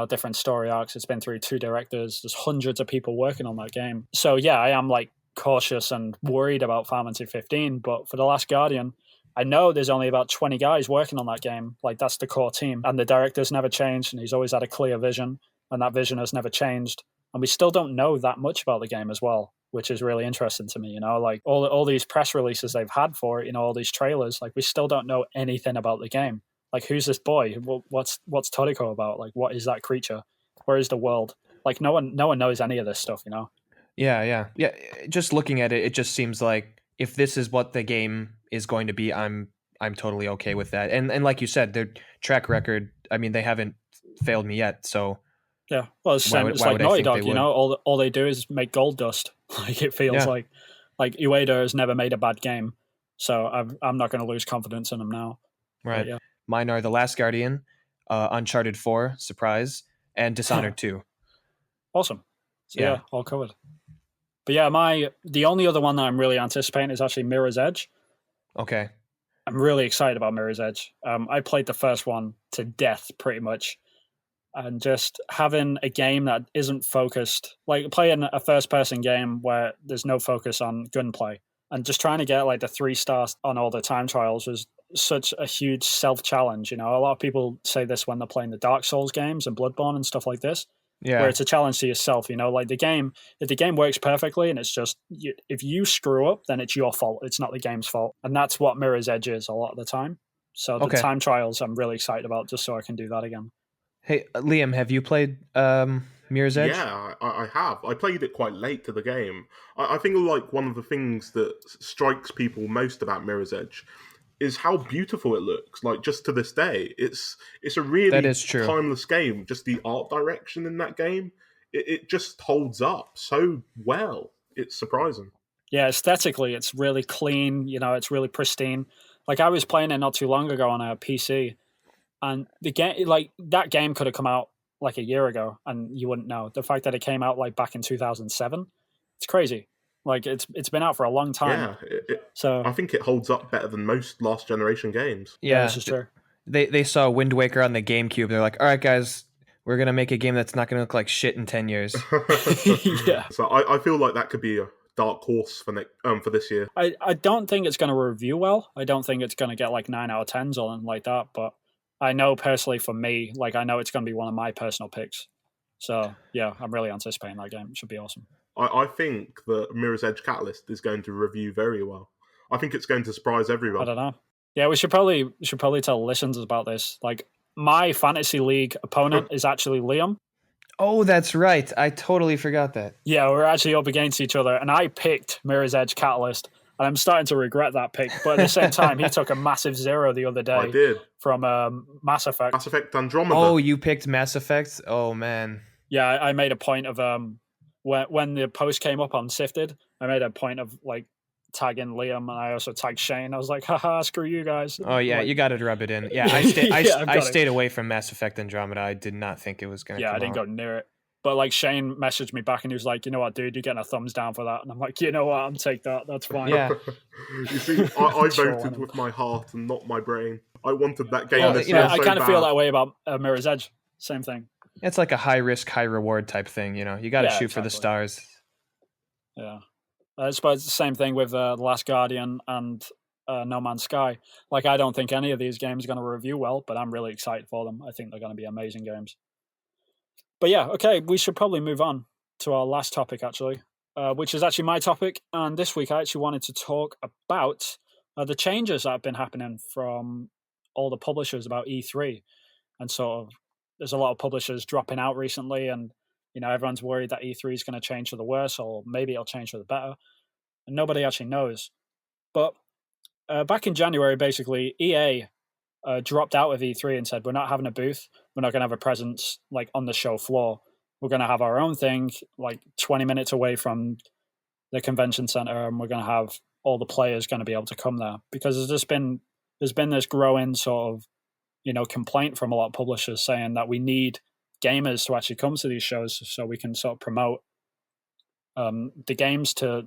different story arcs. It's been through 2 directors. There's hundreds of people working on that game. So yeah, I am like cautious and worried about Final Fantasy 15, but for The Last Guardian, I know there's only about 20 guys working on that game. Like, that's the core team, and the director's never changed, and he's always had a clear vision, and that vision has never changed. And we still don't know that much about the game as well, which is really interesting to me. Like all these press releases they've had for it, all these trailers, like, we still don't know anything about the game. Like, who's this boy? What's Toriko about? Like, what is that creature? Where is the world? Like, no one knows any of this stuff,
Yeah. Just looking at it, it just seems like if this is what the game is going to be, I'm totally okay with that. And like you said, their track record, I mean, they haven't failed me yet. So
yeah, well, it's like Naughty Dog. All they do is make gold dust. Like, it feels like Ueda has never made a bad game. So I'm not going to lose confidence in him now.
Right.
But, yeah.
Mine are The Last Guardian, Uncharted 4, surprise, and Dishonored 2.
Awesome. So yeah, all covered. But yeah, the only other one that I'm really anticipating is actually Mirror's Edge.
Okay.
I'm really excited about Mirror's Edge. I played the first one to death, pretty much. And just having a game that isn't focused, like playing a first-person game where there's no focus on gunplay, and just trying to get like the 3 stars on all the time trials was such a huge self-challenge. A lot of people say this when they're playing the Dark Souls games and Bloodborne and stuff like this, where it's a challenge to yourself. Like, the game, if the game works perfectly and it's just, if you screw up, then it's your fault. It's not the game's fault. And that's what Mirror's Edge is a lot of the time. So the time trials I'm really excited about, just so I can do that again.
Hey, Liam, have you played Mirror's Edge?
Yeah, I have. I played it quite late to the game. I think like one of the things that strikes people most about Mirror's Edge is how beautiful it looks. Like just to this day, it's a
That
really
is true.
timeless game. Just the art direction in that game, it just holds up so well. It's surprising.
Yeah, aesthetically, it's really clean. It's really pristine. Like I was playing it not too long ago on a PC, and the game, like that game, could have come out like a year ago, and you wouldn't know. The fact that it came out like back in 2007, it's crazy. Like it's been out for a long time.
Yeah,
So
I think it holds up better than most last generation games.
yeah, this
Yeah,
is true.
they saw Wind Waker on the GameCube. They're like, all right, guys, we're gonna make a game that's not gonna look like shit in 10 years.
Yeah,
So I feel like that could be a dark horse for this year.
I don't think it's going to review well. I don't think it's going to get like 9 out of 10s or anything like that. But I know personally for me, like I know it's going to be one of my personal picks. So yeah, I'm really anticipating that game. It should be awesome.
I think that Mirror's Edge Catalyst is going to review very well. I think it's going to surprise
I
everyone.
don't know. Yeah, we should probably tell listeners about this. Like my fantasy league opponent is actually Liam.
Oh, that's right. I totally forgot that.
Yeah, we're actually up against each other, and I picked Mirror's Edge Catalyst, and I'm starting to regret that pick. But at the same time, he took a massive 0 the other
I
day
did.
from Mass Effect.
Mass Effect Andromeda.
Oh, you picked Mass Effect? Oh, man.
Yeah, I made a point of when the post came up on Sifted, I made a point of like tagging Liam, and I also tagged Shane. I was like, haha, screw you guys.
Oh, yeah,
Like,
you got to rub it in. Yeah,
I've
I
got
stayed away from Mass Effect Andromeda. I did not think it was going to
yeah,
come
I didn't
out.
go near it. But like Shane messaged me back and he was like, you know what, dude, you're getting a thumbs down for that. And I'm like, you know what, I'll take that. That's fine.
Yeah.
You see, I
Sure, why
voted
not?
with my heart and not my brain. I wanted that game
Well,
this
you
year
know,
I
so
kind of feel
bad.
that way about Mirror's Edge. Same thing.
It's like a high risk, high reward type thing. You know, you got to
Yeah,
shoot for the
exactly.
stars.
Yeah. I suppose it's the same thing with The Last Guardian and No Man's Sky. Like, I don't think any of these games are going to review well, but I'm really excited for them. I think they're going to be amazing games. But yeah, okay, we should probably move on to our last topic, actually, which is actually my topic. And this week, I actually wanted to talk about the changes that have been happening from all the publishers about E3. And sort of, there's a lot of publishers dropping out recently, and everyone's worried that E3 is going to change for the worse, or maybe it'll change for the better. And nobody actually knows. But back in January, basically, EA dropped out of E3 and said, we're not having a booth. We're not going to have a presence like on the show floor. We're going to have our own thing, like 20 minutes away from the convention center, and we're going to have all the players going to be able to come there, because there's been this growing sort of complaint from a lot of publishers saying that we need gamers to actually come to these shows so we can sort of promote the games to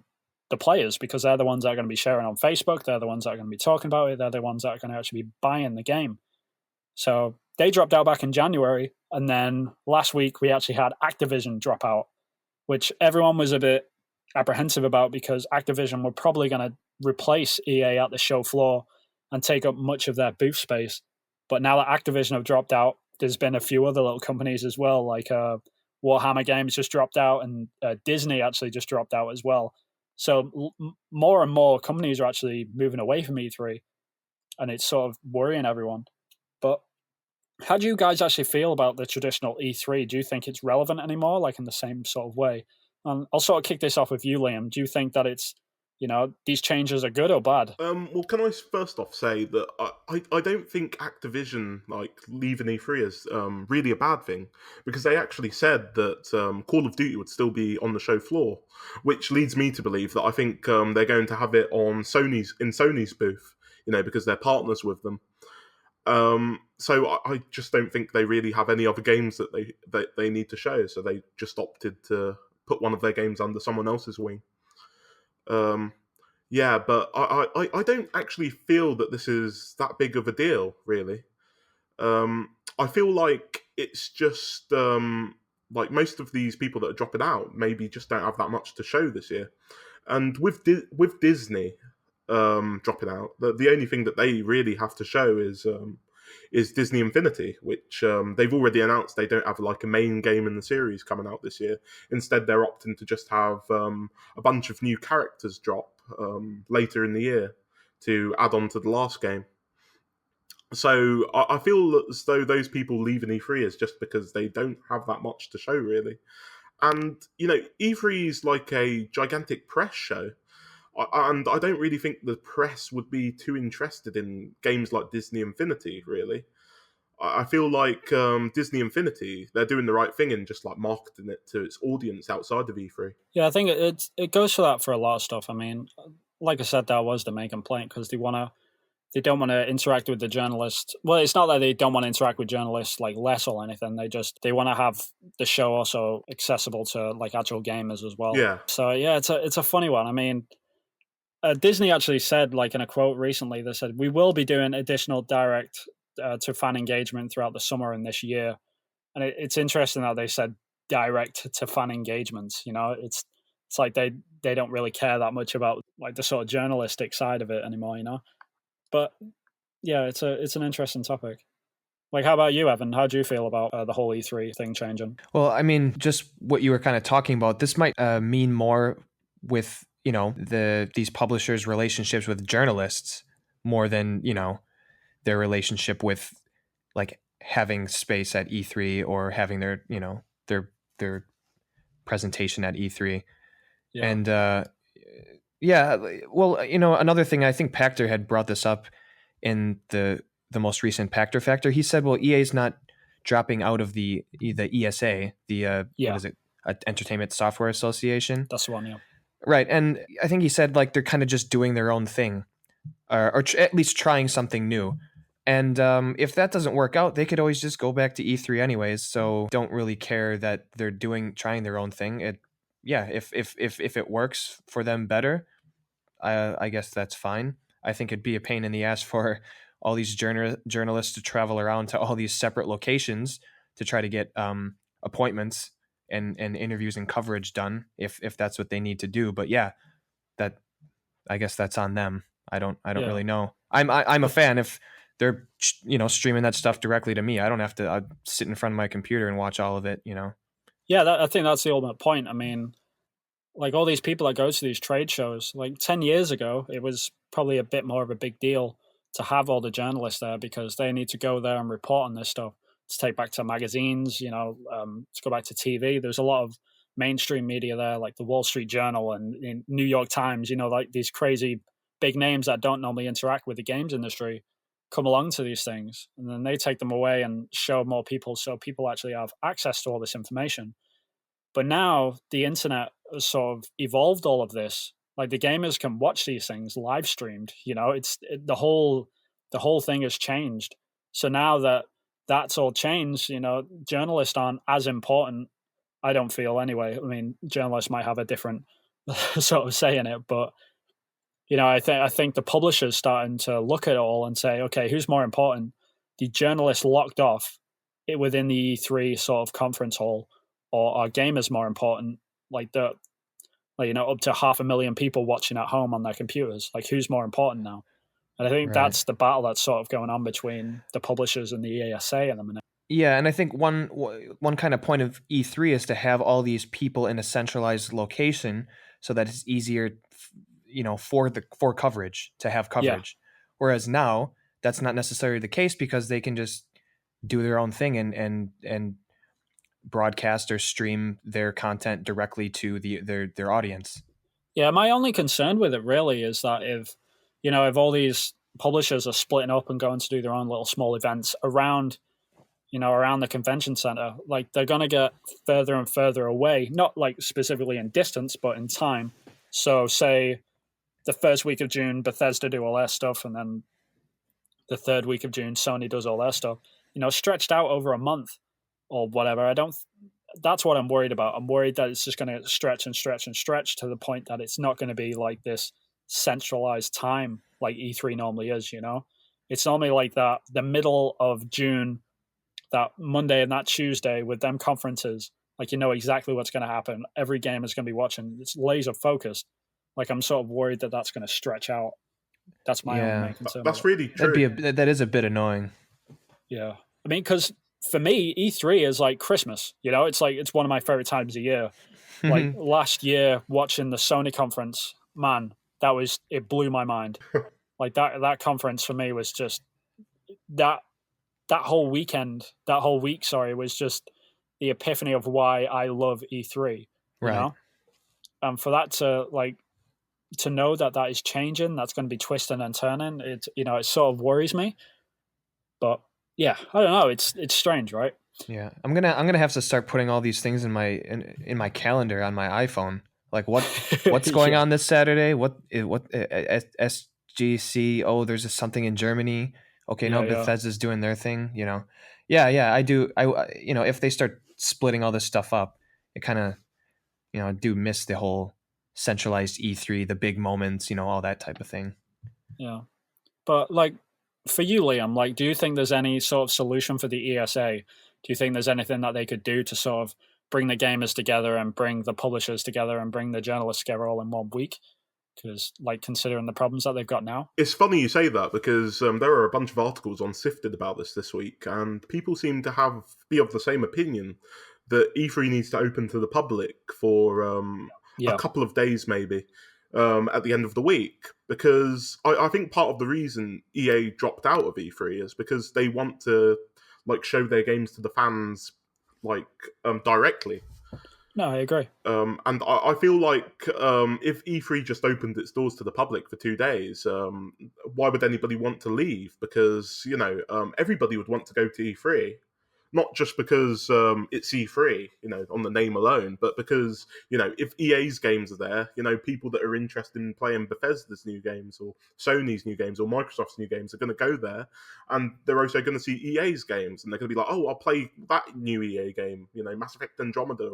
the players, because they're the ones that are going to be sharing on Facebook. They're the ones that are going to be talking about it. They're the ones that are going to actually be buying the game. So they dropped out back in January. And then last week we actually had Activision drop out, which everyone was a bit apprehensive about, because Activision were probably going to replace EA at the show floor and take up much of their booth space. But now that Activision have dropped out, there's been a few other little companies as well, like Warhammer Games just dropped out, and Disney actually just dropped out as well. So more and more companies are actually moving away from E3, and it's sort of worrying everyone. But how do you guys actually feel about the traditional E3? Do you think it's relevant anymore, like in the same sort of way? And I'll sort of kick this off with you, Liam. Do you think that it's, these changes are good or bad?
Well, can I first off say that I don't think Activision like leaving E3 is really a bad thing, because they actually said that Call of Duty would still be on the show floor, which leads me to believe that I think they're going to have it on Sony's booth, because they're partners with them. So I just don't think they really have any other games that they need to show, so they just opted to put one of their games under someone else's wing. Yeah, but I don't actually feel that this is that big of a deal, really. I feel like it's just like most of these people that are dropping out maybe just don't have that much to show this year. And with Disney dropping out, the only thing that they really have to show is Disney Infinity, which they've already announced they don't have like a main game in the series coming out this year. Instead, they're opting to just have a bunch of new characters drop later in the year to add on to the last game. So I feel as though those people leaving E3 is just because they don't have that much to show, really. And, E3 is like a gigantic press show. And I don't really think the press would be too interested in games like Disney Infinity, really. I feel like Disney Infinity, they're doing the right thing in just like marketing it to its audience outside of E3.
Yeah, I think it goes for that for a lot of stuff. I mean, like I said, that was the main complaint because they don't want to interact with the journalists. Well, it's not that they don't want to interact with journalists like less or anything. They want to have the show also accessible to like actual gamers as well.
Yeah.
So yeah, it's a funny one. I mean, Disney actually said, like in a quote recently, they said we will be doing additional direct to fan engagement throughout the summer and this year. And it's interesting that they said direct to fan engagement. It's like they don't really care that much about like the sort of journalistic side of it anymore. But yeah, it's an interesting topic. Like, how about you, Evan? How do you feel about the whole E3 thing changing?
Well, I mean, just what you were kind of talking about, this might mean more with, these publishers' relationships with journalists more than, their relationship with like having space at E3 or having their presentation at E3.
Yeah.
And yeah, well, another thing, I think Pachter had brought this up in the most recent Pachter Factor. He said, well, EA is not dropping out of the ESA, what is it, Entertainment Software Association.
That's the one, yeah.
Right, and I think he said like they're kind of just doing their own thing, or at least trying something new. And if that doesn't work out, they could always just go back to E3 anyways. So don't really care that they're trying their own thing. If it works for them better, I guess that's fine. I think it'd be a pain in the ass for all these journalists to travel around to all these separate locations to try to get appointments and interviews and coverage done if that's what they need to do. But yeah, that I guess that's on them. I don't really know. I'm a fan if they're streaming that stuff directly to me. I don't have to I'd sit in front of my computer and watch all of it.
Yeah, I think that's the ultimate point. I mean, like all these people that go to these trade shows, like 10 years ago, it was probably a bit more of a big deal to have all the journalists there because they need to go there and report on this stuff. To take back to magazines, to go back to TV. There's a lot of mainstream media there, like the Wall Street Journal and New York Times, like these crazy big names that don't normally interact with the games industry come along to these things. And then they take them away and show more people so people actually have access to all this information. But now the internet has sort of evolved all of this. Like the gamers can watch these things live streamed. The whole thing has changed. So now that that's all changed, journalists aren't as important. I don't feel anyway. I mean, journalists might have a different sort of say in it, but I think the publishers starting to look at it all and say, okay, who's more important? The journalists locked off it within the E3 sort of conference hall, or are gamers more important? Up to 500,000 people watching at home on their computers. Like, who's more important now? And I think that's the battle that's sort of going on between the publishers and the ESA at the minute.
Yeah, and I think one kind of point of E3 is to have all these people in a centralized location so that it's easier, for coverage to have coverage. Yeah. Whereas now that's not necessarily the case because they can just do their own thing and broadcast or stream their content directly to their audience.
Yeah, my only concern with it really is that if all these publishers are splitting up and going to do their own little small events around the convention center, like they're going to get further and further away, not like specifically in distance, but in time. So say the first week of June, Bethesda do all their stuff, and then the third week of June, Sony does all their stuff, stretched out over a month or whatever. That's what I'm worried about. I'm worried that it's just going to stretch and stretch and stretch to the point that it's not going to be like this centralized time like E3 normally is, It's normally like that, the middle of June, that Monday and that Tuesday with them conferences, like exactly what's going to happen. Every game is going to be watching. It's laser focused. Like I'm sort of worried that that's going to stretch out. That's my only main concern.
That's really true.
That is a bit annoying.
Yeah. I mean, because for me, E3 is like Christmas. It's one of my favorite times of year. Like last year, watching the Sony conference, man, it blew my mind. Like that conference for me was just that whole week, was just the epiphany of why I love E3. You know, and for that to know that is changing, that's going to be twisting and turning. It sort of worries me, but yeah, I don't know. It's strange, right?
Yeah, I'm gonna have to start putting all these things in my calendar on my iPhone. Like what's going on this Saturday? What SGC? Oh, there's something in Germany. Okay, no, Bethesda's doing their thing. Yeah. I do. If they start splitting all this stuff up, it kind of I do miss the whole centralized E3, the big moments, all that type of thing.
Yeah, but like for you, Liam, like, do you think there's any sort of solution for the ESA? Do you think there's anything that they could do to sort of bring the gamers together and bring the publishers together and bring the journalists together all in 1 week? Because, like, considering the problems that they've got now.
It's funny you say that, because there are a bunch of articles on Sifted about this week, and people seem to be of the same opinion that E3 needs to open to the public for a couple of days, maybe, at the end of the week. Because I think part of the reason EA dropped out of E3 is because they want to show their games to the fans directly.
No, I agree.
And I feel like if E3 just opened its doors to the public for 2 days, why would anybody want to leave? Because, everybody would want to go to E3. Not just because it's E3, on the name alone, but because, if EA's games are there, people that are interested in playing Bethesda's new games or Sony's new games or Microsoft's new games are going to go there, and they're also going to see EA's games, and they're going to be like, oh, I'll play that new EA game, Mass Effect Andromeda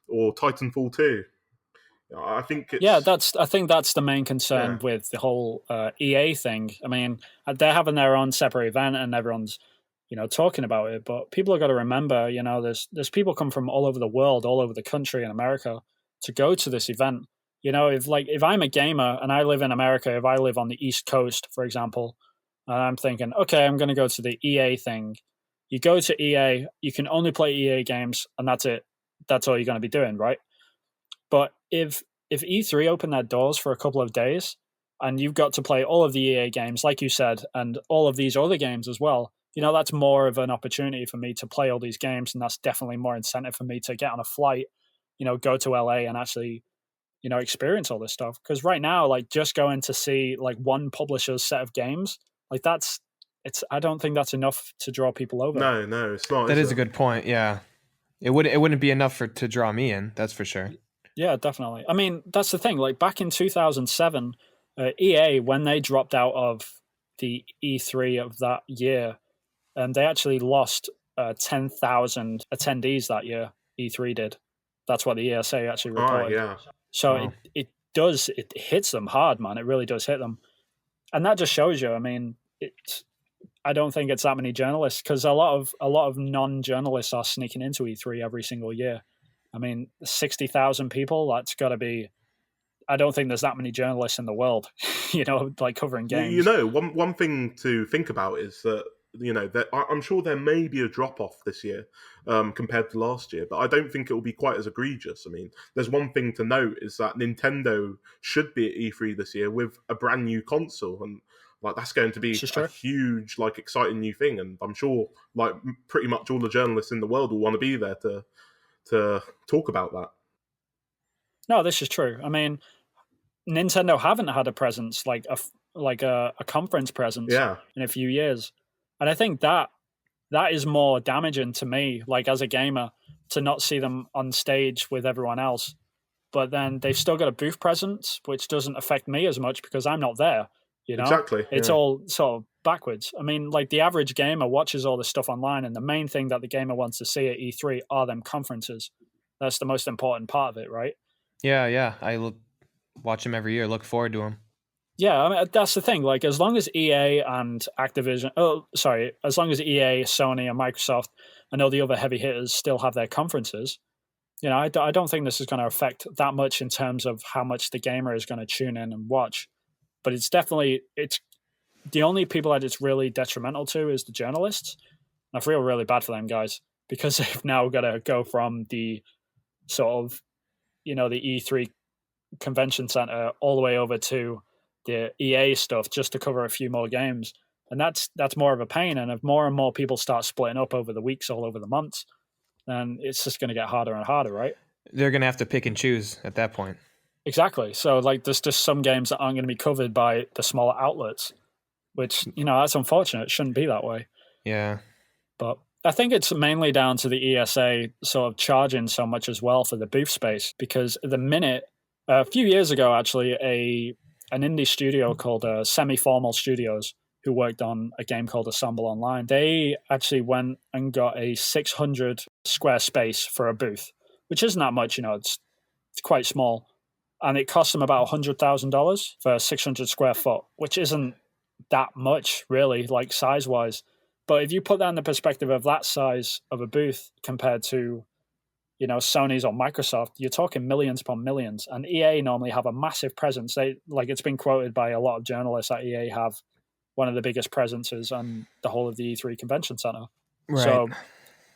or Titanfall 2. I think
I think that's the main concern with the whole EA thing. I mean, they're having their own separate event and everyone's talking about it, but people have got to remember, there's people come from all over the world, all over the country in America to go to this event. If I'm a gamer and I live in America, if I live on the East Coast, for example, and I'm thinking, okay, I'm going to go to the EA thing. You go to EA, you can only play EA games, and that's it. That's all you're going to be doing, right? But if E3 opened their doors for a couple of days and you've got to play all of the EA games, like you said, and all of these other games as well, that's more of an opportunity for me to play all these games, and that's definitely more incentive for me to get on a flight, go to LA and actually, experience all this stuff. Because right now, just going to see one publisher's set of games, I don't think that's enough to draw people over.
No, it's not.
That is a good point. Yeah, it wouldn't be enough to draw me in. That's for sure.
Yeah, definitely. I mean, that's the thing. Back in 2007, EA, when they dropped out of the E3 of that year, they actually lost 10,000 attendees that year. E3 did. That's what the ESA actually reported.
Oh, yeah.
So
Wow.
it hits them hard, man. It really does hit them. And that just shows you, I mean, I don't think it's that many journalists, because a lot of non-journalists are sneaking into E3 every single year. I mean, 60,000 people, that's got to be... I don't think there's that many journalists in the world, covering games.
One thing to think about is that, that I'm sure there may be a drop-off this year compared to last year, but I don't think it will be quite as egregious. I mean, there's one thing to note is that Nintendo should be at E3 this year with a brand new console, and that's going to be a huge, exciting new thing, and I'm sure, pretty much all the journalists in the world will want to be there to talk about that.
No, this is true. I mean, Nintendo haven't had a presence, a conference presence in a few years. And I think that is more damaging to me, as a gamer, to not see them on stage with everyone else. But then they've still got a booth presence, which doesn't affect me as much because I'm not there.
Exactly.
It's all sort of backwards. I mean, the average gamer watches all this stuff online, and the main thing that the gamer wants to see at E3 are them conferences. That's the most important part of it, right?
Yeah. I watch them every year. Look forward to them.
Yeah, I mean, that's the thing. As long as EA and Activision, as long as EA, Sony, and Microsoft and all the other heavy hitters still have their conferences, I don't think this is going to affect that much in terms of how much the gamer is going to tune in and watch. But it's the only people that it's really detrimental to is the journalists. I feel really bad for them guys, because they've now got to go from the sort of, the E3 convention center all the way over to the EA stuff just to cover a few more games. And that's more of a pain. And if more and more people start splitting up over the weeks, all over the months, then it's just going to get harder and harder, right?
They're going to have to pick and choose at that point.
Exactly. So like there's just some games that aren't going to be covered by the smaller outlets, which, that's unfortunate. It shouldn't be that way.
Yeah.
But I think it's mainly down to the ESA sort of charging so much as well for the booth space, because at the minute, a few years ago, actually, an indie studio called Semi-Formal Studios, who worked on a game called Assemble Online, they actually went and got a 600 square space for a booth, which isn't that much, it's quite small. And it cost them about $100,000 for 600 square foot, which isn't that much, really, like size-wise. But if you put that in the perspective of that size of a booth compared to, Sony's or Microsoft, you're talking millions upon millions. And EA normally have a massive presence. It's been quoted by a lot of journalists that EA have one of the biggest presences on the whole of the E3 convention center.
Right.
So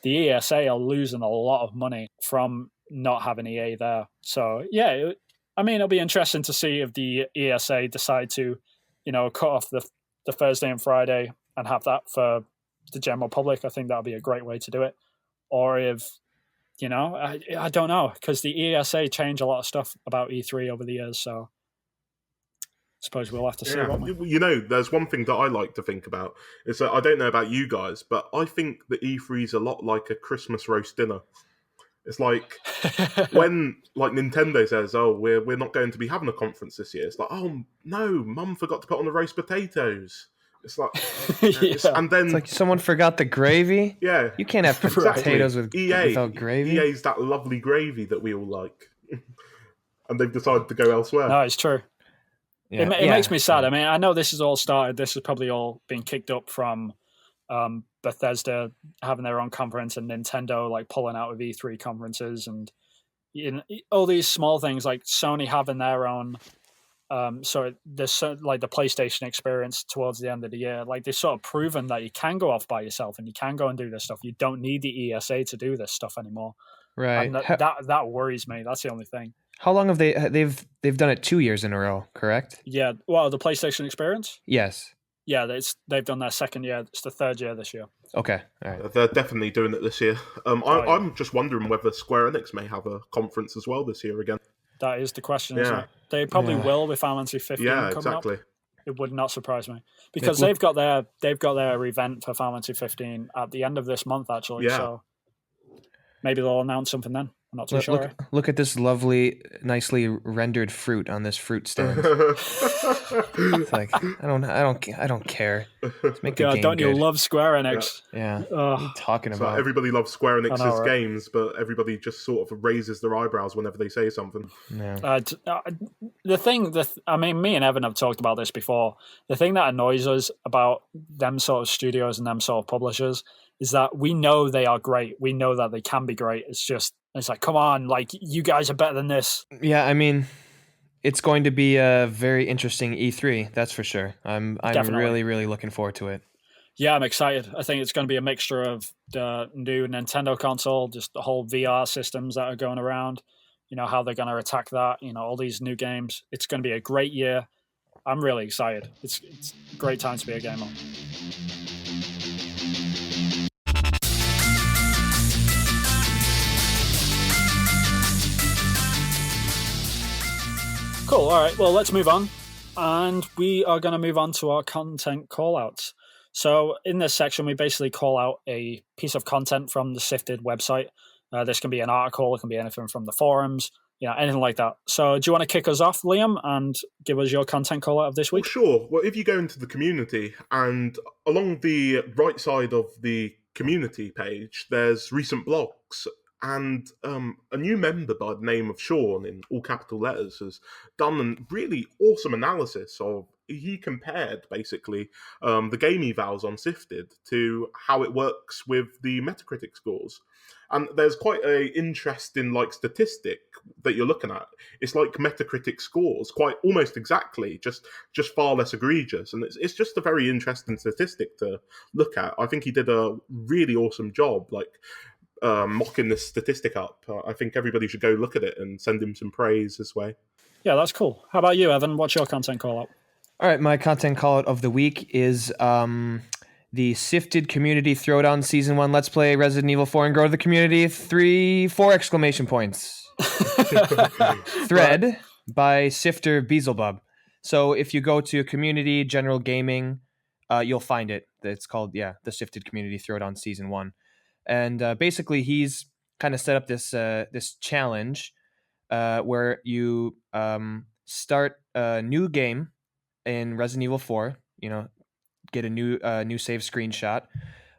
the ESA are losing a lot of money from not having EA there. So yeah, it'll be interesting to see if the ESA decide to, cut off the Thursday and Friday and have that for the general public. I think that would be a great way to do it. Or if, I don't know, because the ESA changed a lot of stuff about E3 over the years. So I suppose we'll have to see.
There's one thing that I like to think about. Is that I don't know about you guys, but I think the E3 is a lot like a Christmas roast dinner. It's like when Nintendo says, "Oh, we're not going to be having a conference this year." It's like, "Oh no, Mum forgot to put on the roast potatoes." It's like, and then
it's like someone forgot the gravy.
Yeah,
you can't have potatoes without gravy.
EA's that lovely gravy that we all like, and they've decided to go elsewhere.
No, it's true. Yeah. It makes me sad. I mean, I know this has all started. This has probably all been kicked up from Bethesda having their own conference and Nintendo pulling out of E3 conferences and all these small things like Sony having their own. So there's the PlayStation experience towards the end of the year. They've sort of proven that you can go off by yourself and you can go and do this stuff. You don't need the ESA to do this stuff anymore.
Right.
And that worries me. That's the only thing.
How long have they've done it 2 years in a row, correct?
Yeah. Well, the PlayStation experience?
Yes.
Yeah, they've done their second year. It's the third year this year.
Okay. All right.
They're definitely doing it this year. I'm just wondering whether Square Enix may have a conference as well this year again.
That is the question, isn't it? They probably will with Final Fantasy 15 coming
exactly.
up. It would not surprise me. Because they've got their event for Final Fantasy 15 at the end of this month, actually. Yeah. So maybe they'll announce something then. I'm not too sure.
Look at this lovely, nicely rendered fruit on this fruit stand. It's like I don't care. Let's make the game
don't
good.
You love Square Enix?
Yeah. What are you talking about?
Everybody loves Square Enix's
right?
games, but everybody just sort of raises their eyebrows whenever they say something.
Yeah.
Me and Evan have talked about this before. The thing that annoys us about them sort of studios and them sort of publishers is that we know they are great. We know that they can be great. It's like, come on, you guys are better than this.
Yeah, I mean, it's going to be a very interesting E3, that's for sure. I'm really, really looking forward to it.
Yeah, I'm excited. I think it's going to be a mixture of the new Nintendo console, just the whole VR systems that are going around, how they're going to attack that, all these new games. It's going to be a great year. I'm really excited. It's a great time to be a gamer. Cool. All right. Well, let's move on. And we are going to move on to our content callouts. So in this section, we basically call out a piece of content from the Sifted website. This can be an article. It can be anything from the forums, anything like that. So do you want to kick us off, Liam, and give us your content callout of this week?
Well, sure. Well, if you go into the community and along the right side of the community page, there's recent blogs. And a new member by the name of Sean, in all capital letters, has done a really awesome analysis of, he compared basically the game evals on Sifted to how it works with the Metacritic scores. And there's quite an interesting statistic that you're looking at. It's like Metacritic scores, quite almost exactly, just far less egregious. And it's just a very interesting statistic to look at. I think he did a really awesome job, mocking this statistic up. I think everybody should go look at it and send him some praise this way.
Yeah, that's cool. How about you, Evan? What's your content call up?
All right, my content call out of the week is the Sifted Community Throwdown Season 1 Let's Play Resident Evil 4 and Grow the Community 4 exclamation points. Thread by Sifter Beelzebub. So if you go to Community General Gaming, you'll find it. It's called, the Sifted Community Throwdown Season 1. And basically he's kind of set up this this challenge where you start a new game in Resident Evil 4, get a new save screenshot.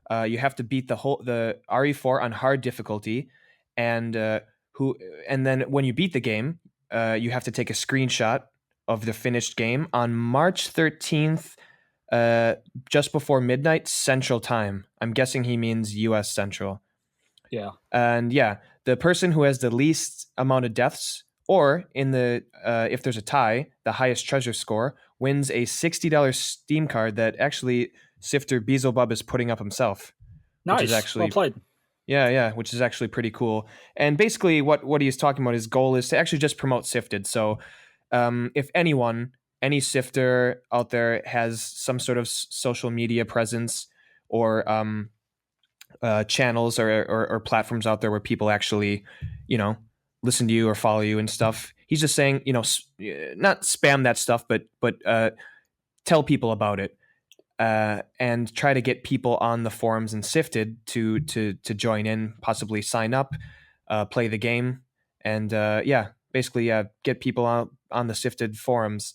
You have to beat the RE4 on hard difficulty, and then when you beat the game, you have to take a screenshot of the finished game on March 13th, just before midnight Central Time. I'm guessing he means US Central.
Yeah.
And the person who has the least amount of deaths, or in the if there's a tie, the highest treasure score, wins a $60 Steam card that actually Sifter Beelzebub is putting up himself.
Nice.
Which is actually,
well played.
Yeah, which is actually pretty cool. And basically what he's talking about, his goal is to actually just promote Sifted. So if any Sifter out there has some sort of social media presence or channels or platforms out there where people actually, listen to you or follow you and stuff. He's just saying, not spam that stuff, but tell people about it, and try to get people on the forums and Sifted to join in, possibly sign up, play the game, and basically get people out on the Sifted forums.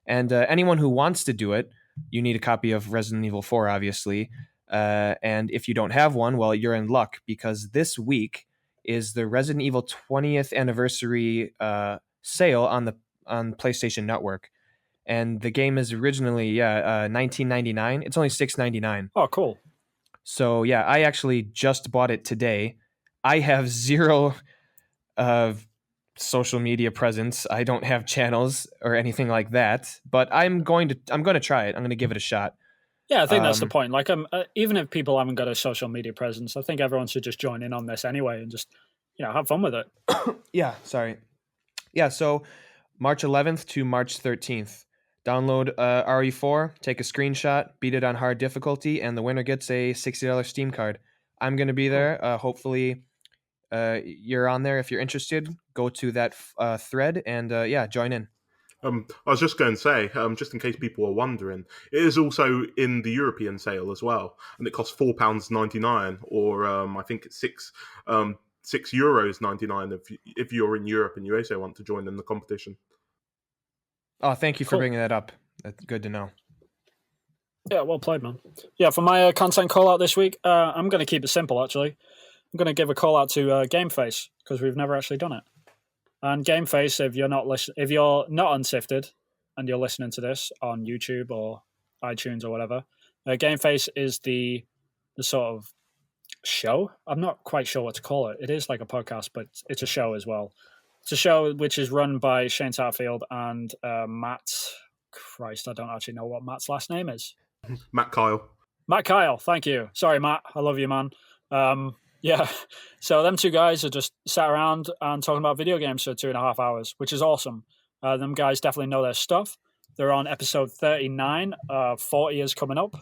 And anyone who wants to do it, you need a copy of Resident Evil 4, obviously. And if you don't have one, well, you're in luck, because this week is the Resident Evil 20th anniversary sale on PlayStation Network. And the game is originally $19.99. It's only $6.99.
Oh, cool.
So I actually just bought it today. I have zero social media presence. I don't have channels or anything like that, but I'm going to try it. I'm going to give it a shot.
Yeah, I think that's the point. Like, even if people haven't got a social media presence, I think everyone should just join in on this anyway and just, have fun with it.
So March 11th to March 13th. Download RE4, take a screenshot, beat it on hard difficulty, and the winner gets a $60 Steam card. I'm going to be there. Hopefully you're on there. If you're interested, go to that thread and join in.
I was just going to say, just in case people are wondering, it is also in the European sale as well, and it costs £4.99, or I think it's €6.99 if you're in Europe and you also want to join in the competition.
Oh, thank you for bringing that up. That's good to know.
Yeah, well played, man. Yeah, for my content call out this week, I'm going to keep it simple. Actually, I'm going to give a call out to GameFace, because we've never actually done it. And GameFace, if you're not unsifted and you're listening to this on YouTube or iTunes or whatever, GameFace is the sort of show. I'm not quite sure what to call it. It is like a podcast, but it's a show as well. It's a show which is run by Shane Satterfield and Matt. Christ, I don't actually know what Matt's last name is.
Matt Kyle.
Matt Kyle, thank you. Sorry, Matt. I love you, man. So them two guys are just sat around and talking about video games for 2.5 hours, which is awesome. Them guys definitely know their stuff. They're on episode 39. 40 is coming up.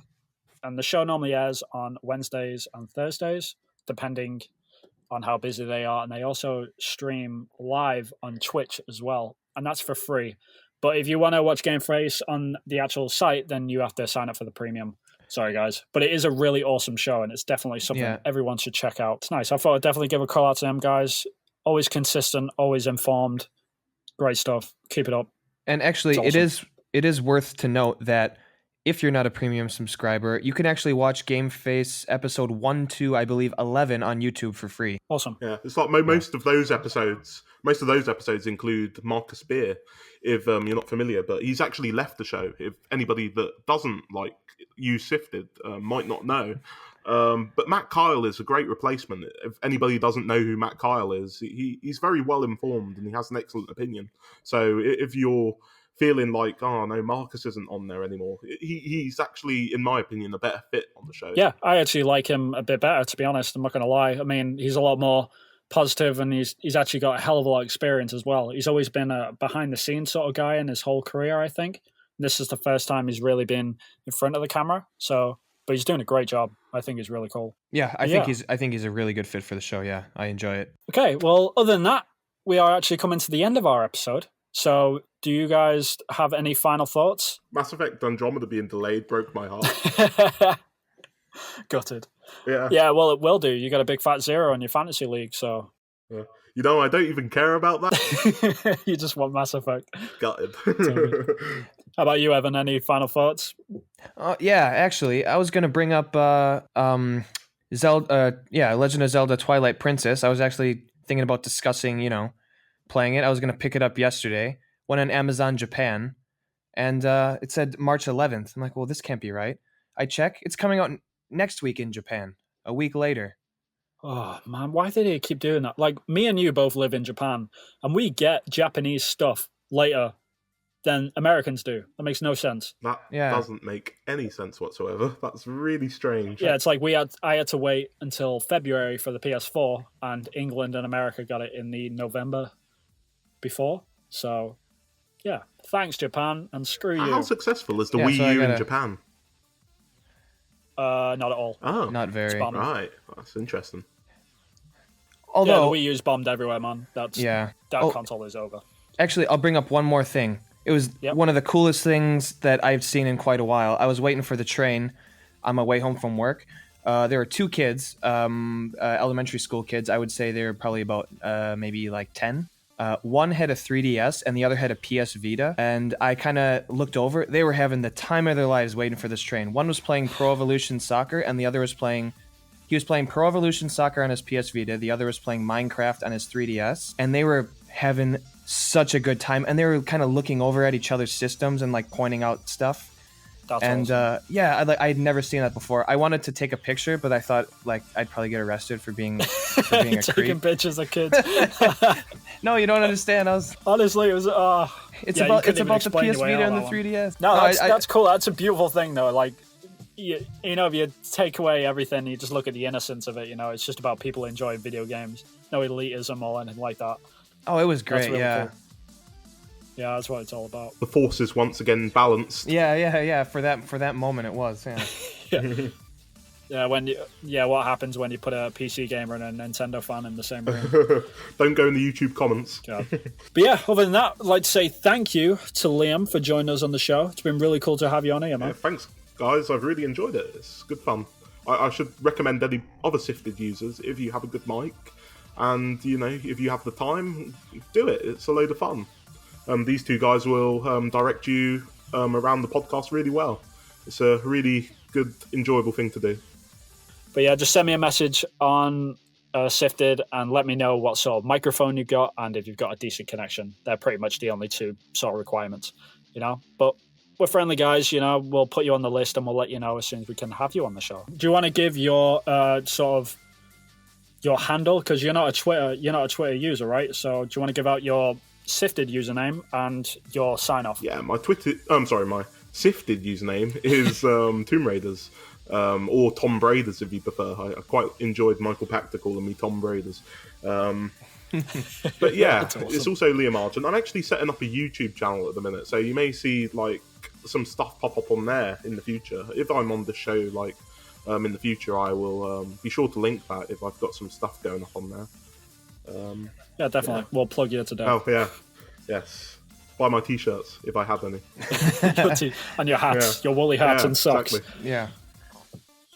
And the show normally airs on Wednesdays and Thursdays, depending on how busy they are. And they also stream live on Twitch as well. And that's for free. But if you want to watch GameFace on the actual site, then you have to sign up for the premium. Sorry, guys. But it is a really awesome show, and it's definitely something everyone should check out. It's nice. I thought I'd definitely give a call out to them guys. Always consistent, always informed. Great stuff. Keep it up.
And actually, awesome. It is worth to note that if you're not a premium subscriber, you can actually watch GameFace episode 1 to, I believe, 11 on YouTube for free.
Awesome.
Yeah, it's like most of those episodes include Marcus Beer, if you're not familiar, but he's actually left the show. If anybody that doesn't use Sifted might not know. But Matt Kyle is a great replacement. If anybody doesn't know who Matt Kyle is, he's very well informed and he has an excellent opinion. So if you're feeling like, oh no, Marcus isn't on there anymore, he's actually, in my opinion, a better fit on the show.
Yeah, I actually like him a bit better, to be honest. I'm not going to lie. I mean, he's a lot more positive, and he's actually got a hell of a lot of experience as well. He's always been a behind the scenes sort of guy in his whole career, I think. This is the first time he's really been in front of the camera. So, but he's doing a great job. I think he's really cool.
Yeah, I think he's a really good fit for the show. Yeah, I enjoy it.
Okay, well, other than that, we are actually coming to the end of our episode. So, do you guys have any final thoughts?
Mass Effect Andromeda being delayed broke my heart.
Gutted.
Yeah.
Yeah, well, it will do. You got a big fat 0 in your fantasy league, so.
Yeah. You know, I don't even care about that.
You just want Mass Effect.
Gutted.
How about you, Evan? Any final thoughts?
Yeah, actually, I was gonna bring up Zelda. Legend of Zelda: Twilight Princess. I was actually thinking about discussing, playing it. I was gonna pick it up yesterday. Went on Amazon Japan, and it said March 11th. I'm like, well, this can't be right. I check. It's coming out next week in Japan. A week later.
Oh, man, why did they keep doing that? Like, me and you both live in Japan, and we get Japanese stuff later than Americans do. That makes no sense.
That doesn't make any sense whatsoever. That's really strange.
Yeah, it's like I had to wait until February for the PS4, and England and America got it in the November before. So, yeah, thanks, Japan, and screw you.
How successful is the Wii U in Japan?
Not at all.
Oh,
not very.
Right, that's interesting.
Although the Wii U's bombed everywhere, man. That console is over.
Actually, I'll bring up one more thing. It was one of the coolest things that I've seen in quite a while. I was waiting for the train on my way home from work. There were two kids, elementary school kids. I would say they were probably about maybe like 10. One had a 3DS and the other had a PS Vita. And I kind of looked over. They were having the time of their lives waiting for this train. One was playing Pro Evolution Soccer and the other was playing... He was playing Pro Evolution Soccer on his PS Vita. The other was playing Minecraft on his 3DS. And they were having such a good time. And they were kind of looking over at each other's systems and like pointing out stuff.
That's
and
awesome.
I'd never seen that before. I wanted to take a picture, but I thought like I'd probably get arrested for being a creep.
Taking pictures of kids.
No, you don't understand.
Honestly, it was
it's about the PS Vita and the 3DS.
No, that's cool. That's a beautiful thing though. Like you know, if you take away everything, you just look at the innocence of it. You know, it's just about people enjoying video games. No elitism or anything like that.
Oh, it was great.
Really
yeah.
Cool. Yeah, that's what it's all about.
The forces once again balanced.
Yeah. For that moment, it was.
Yeah. What happens when you put a PC gamer and a Nintendo fan in the same room?
Don't go in the YouTube comments.
Yeah. But yeah, other than that, I'd like to say thank you to Liam for joining us on the show. It's been really cool to have you on here, man.
Yeah, thanks, guys. I've really enjoyed it. It's good fun. I should recommend any other Sifted users if you have a good mic, and if you have the time, do it. It's a load of fun. These two guys will direct you around the podcast really well. It's a really good, enjoyable thing to do.
But yeah, just send me a message on Sifted and let me know what sort of microphone you've got and if you've got a decent connection. They're pretty much the only two sort of requirements, But we're friendly guys, we'll put you on the list and we'll let you know as soon as we can have you on the show. Do you want to give your sort of your handle? Because you're not a Twitter user, right? So do you want to give out your Sifted username and your sign off?
Yeah, my Sifted username is Tombraiders, or Tombraiders if you prefer. I quite enjoyed Michael Pachter calling me Tombraiders. But yeah, awesome. It's also Liam Argent. I'm actually setting up a YouTube channel at the minute, so you may see like some stuff pop up on there in the future. If I'm on the show, in the future, I will be sure to link that if I've got some stuff going up on there.
Yeah, definitely. Yeah. We'll plug you today.
Oh, yeah. Yes. Buy my t-shirts, if I have any.
And your hats. Your woolly hats and socks.
Exactly.
Yeah.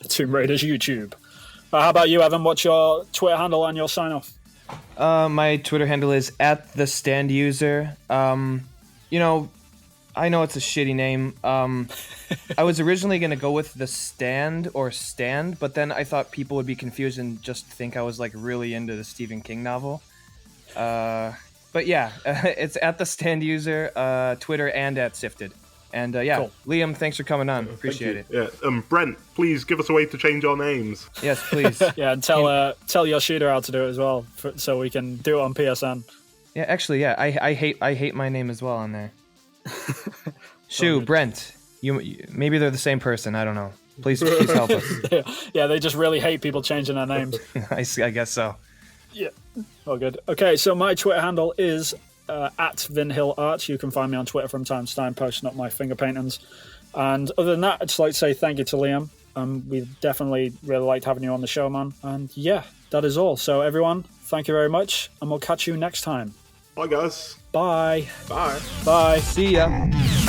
Tombraiders YouTube. How about you, Evan? What's your Twitter handle and your sign-off?
My Twitter handle is @thestanduser. I know it's a shitty name. I was originally going to go with The Stand or Stand, but then I thought people would be confused and just think I was like really into the Stephen King novel. But yeah, it's @thestanduser, Twitter and @Sifted. And cool. Liam, thanks for coming on. Appreciate it.
Yeah. Brent, please give us a way to change our names.
Yes, please.
Yeah, and tell your shooter how to do it as well, so we can do it on PSN.
Yeah, actually, yeah, I hate my name as well on there. Shoo, Brent, you maybe they're the same person. I don't know. Please help us.
Yeah, they just really hate people changing their names.
I guess so.
Yeah. Oh, good. Okay, so my Twitter handle is at Vinhill Art. You can find me on Twitter from time to time, posting up my finger paintings. And other than that, I'd just like to say thank you to Liam. We definitely really liked having you on the show, man. And yeah, that is all. So everyone, thank you very much, and we'll catch you next time.
Bye, guys.
Bye.
Bye.
Bye.
See ya.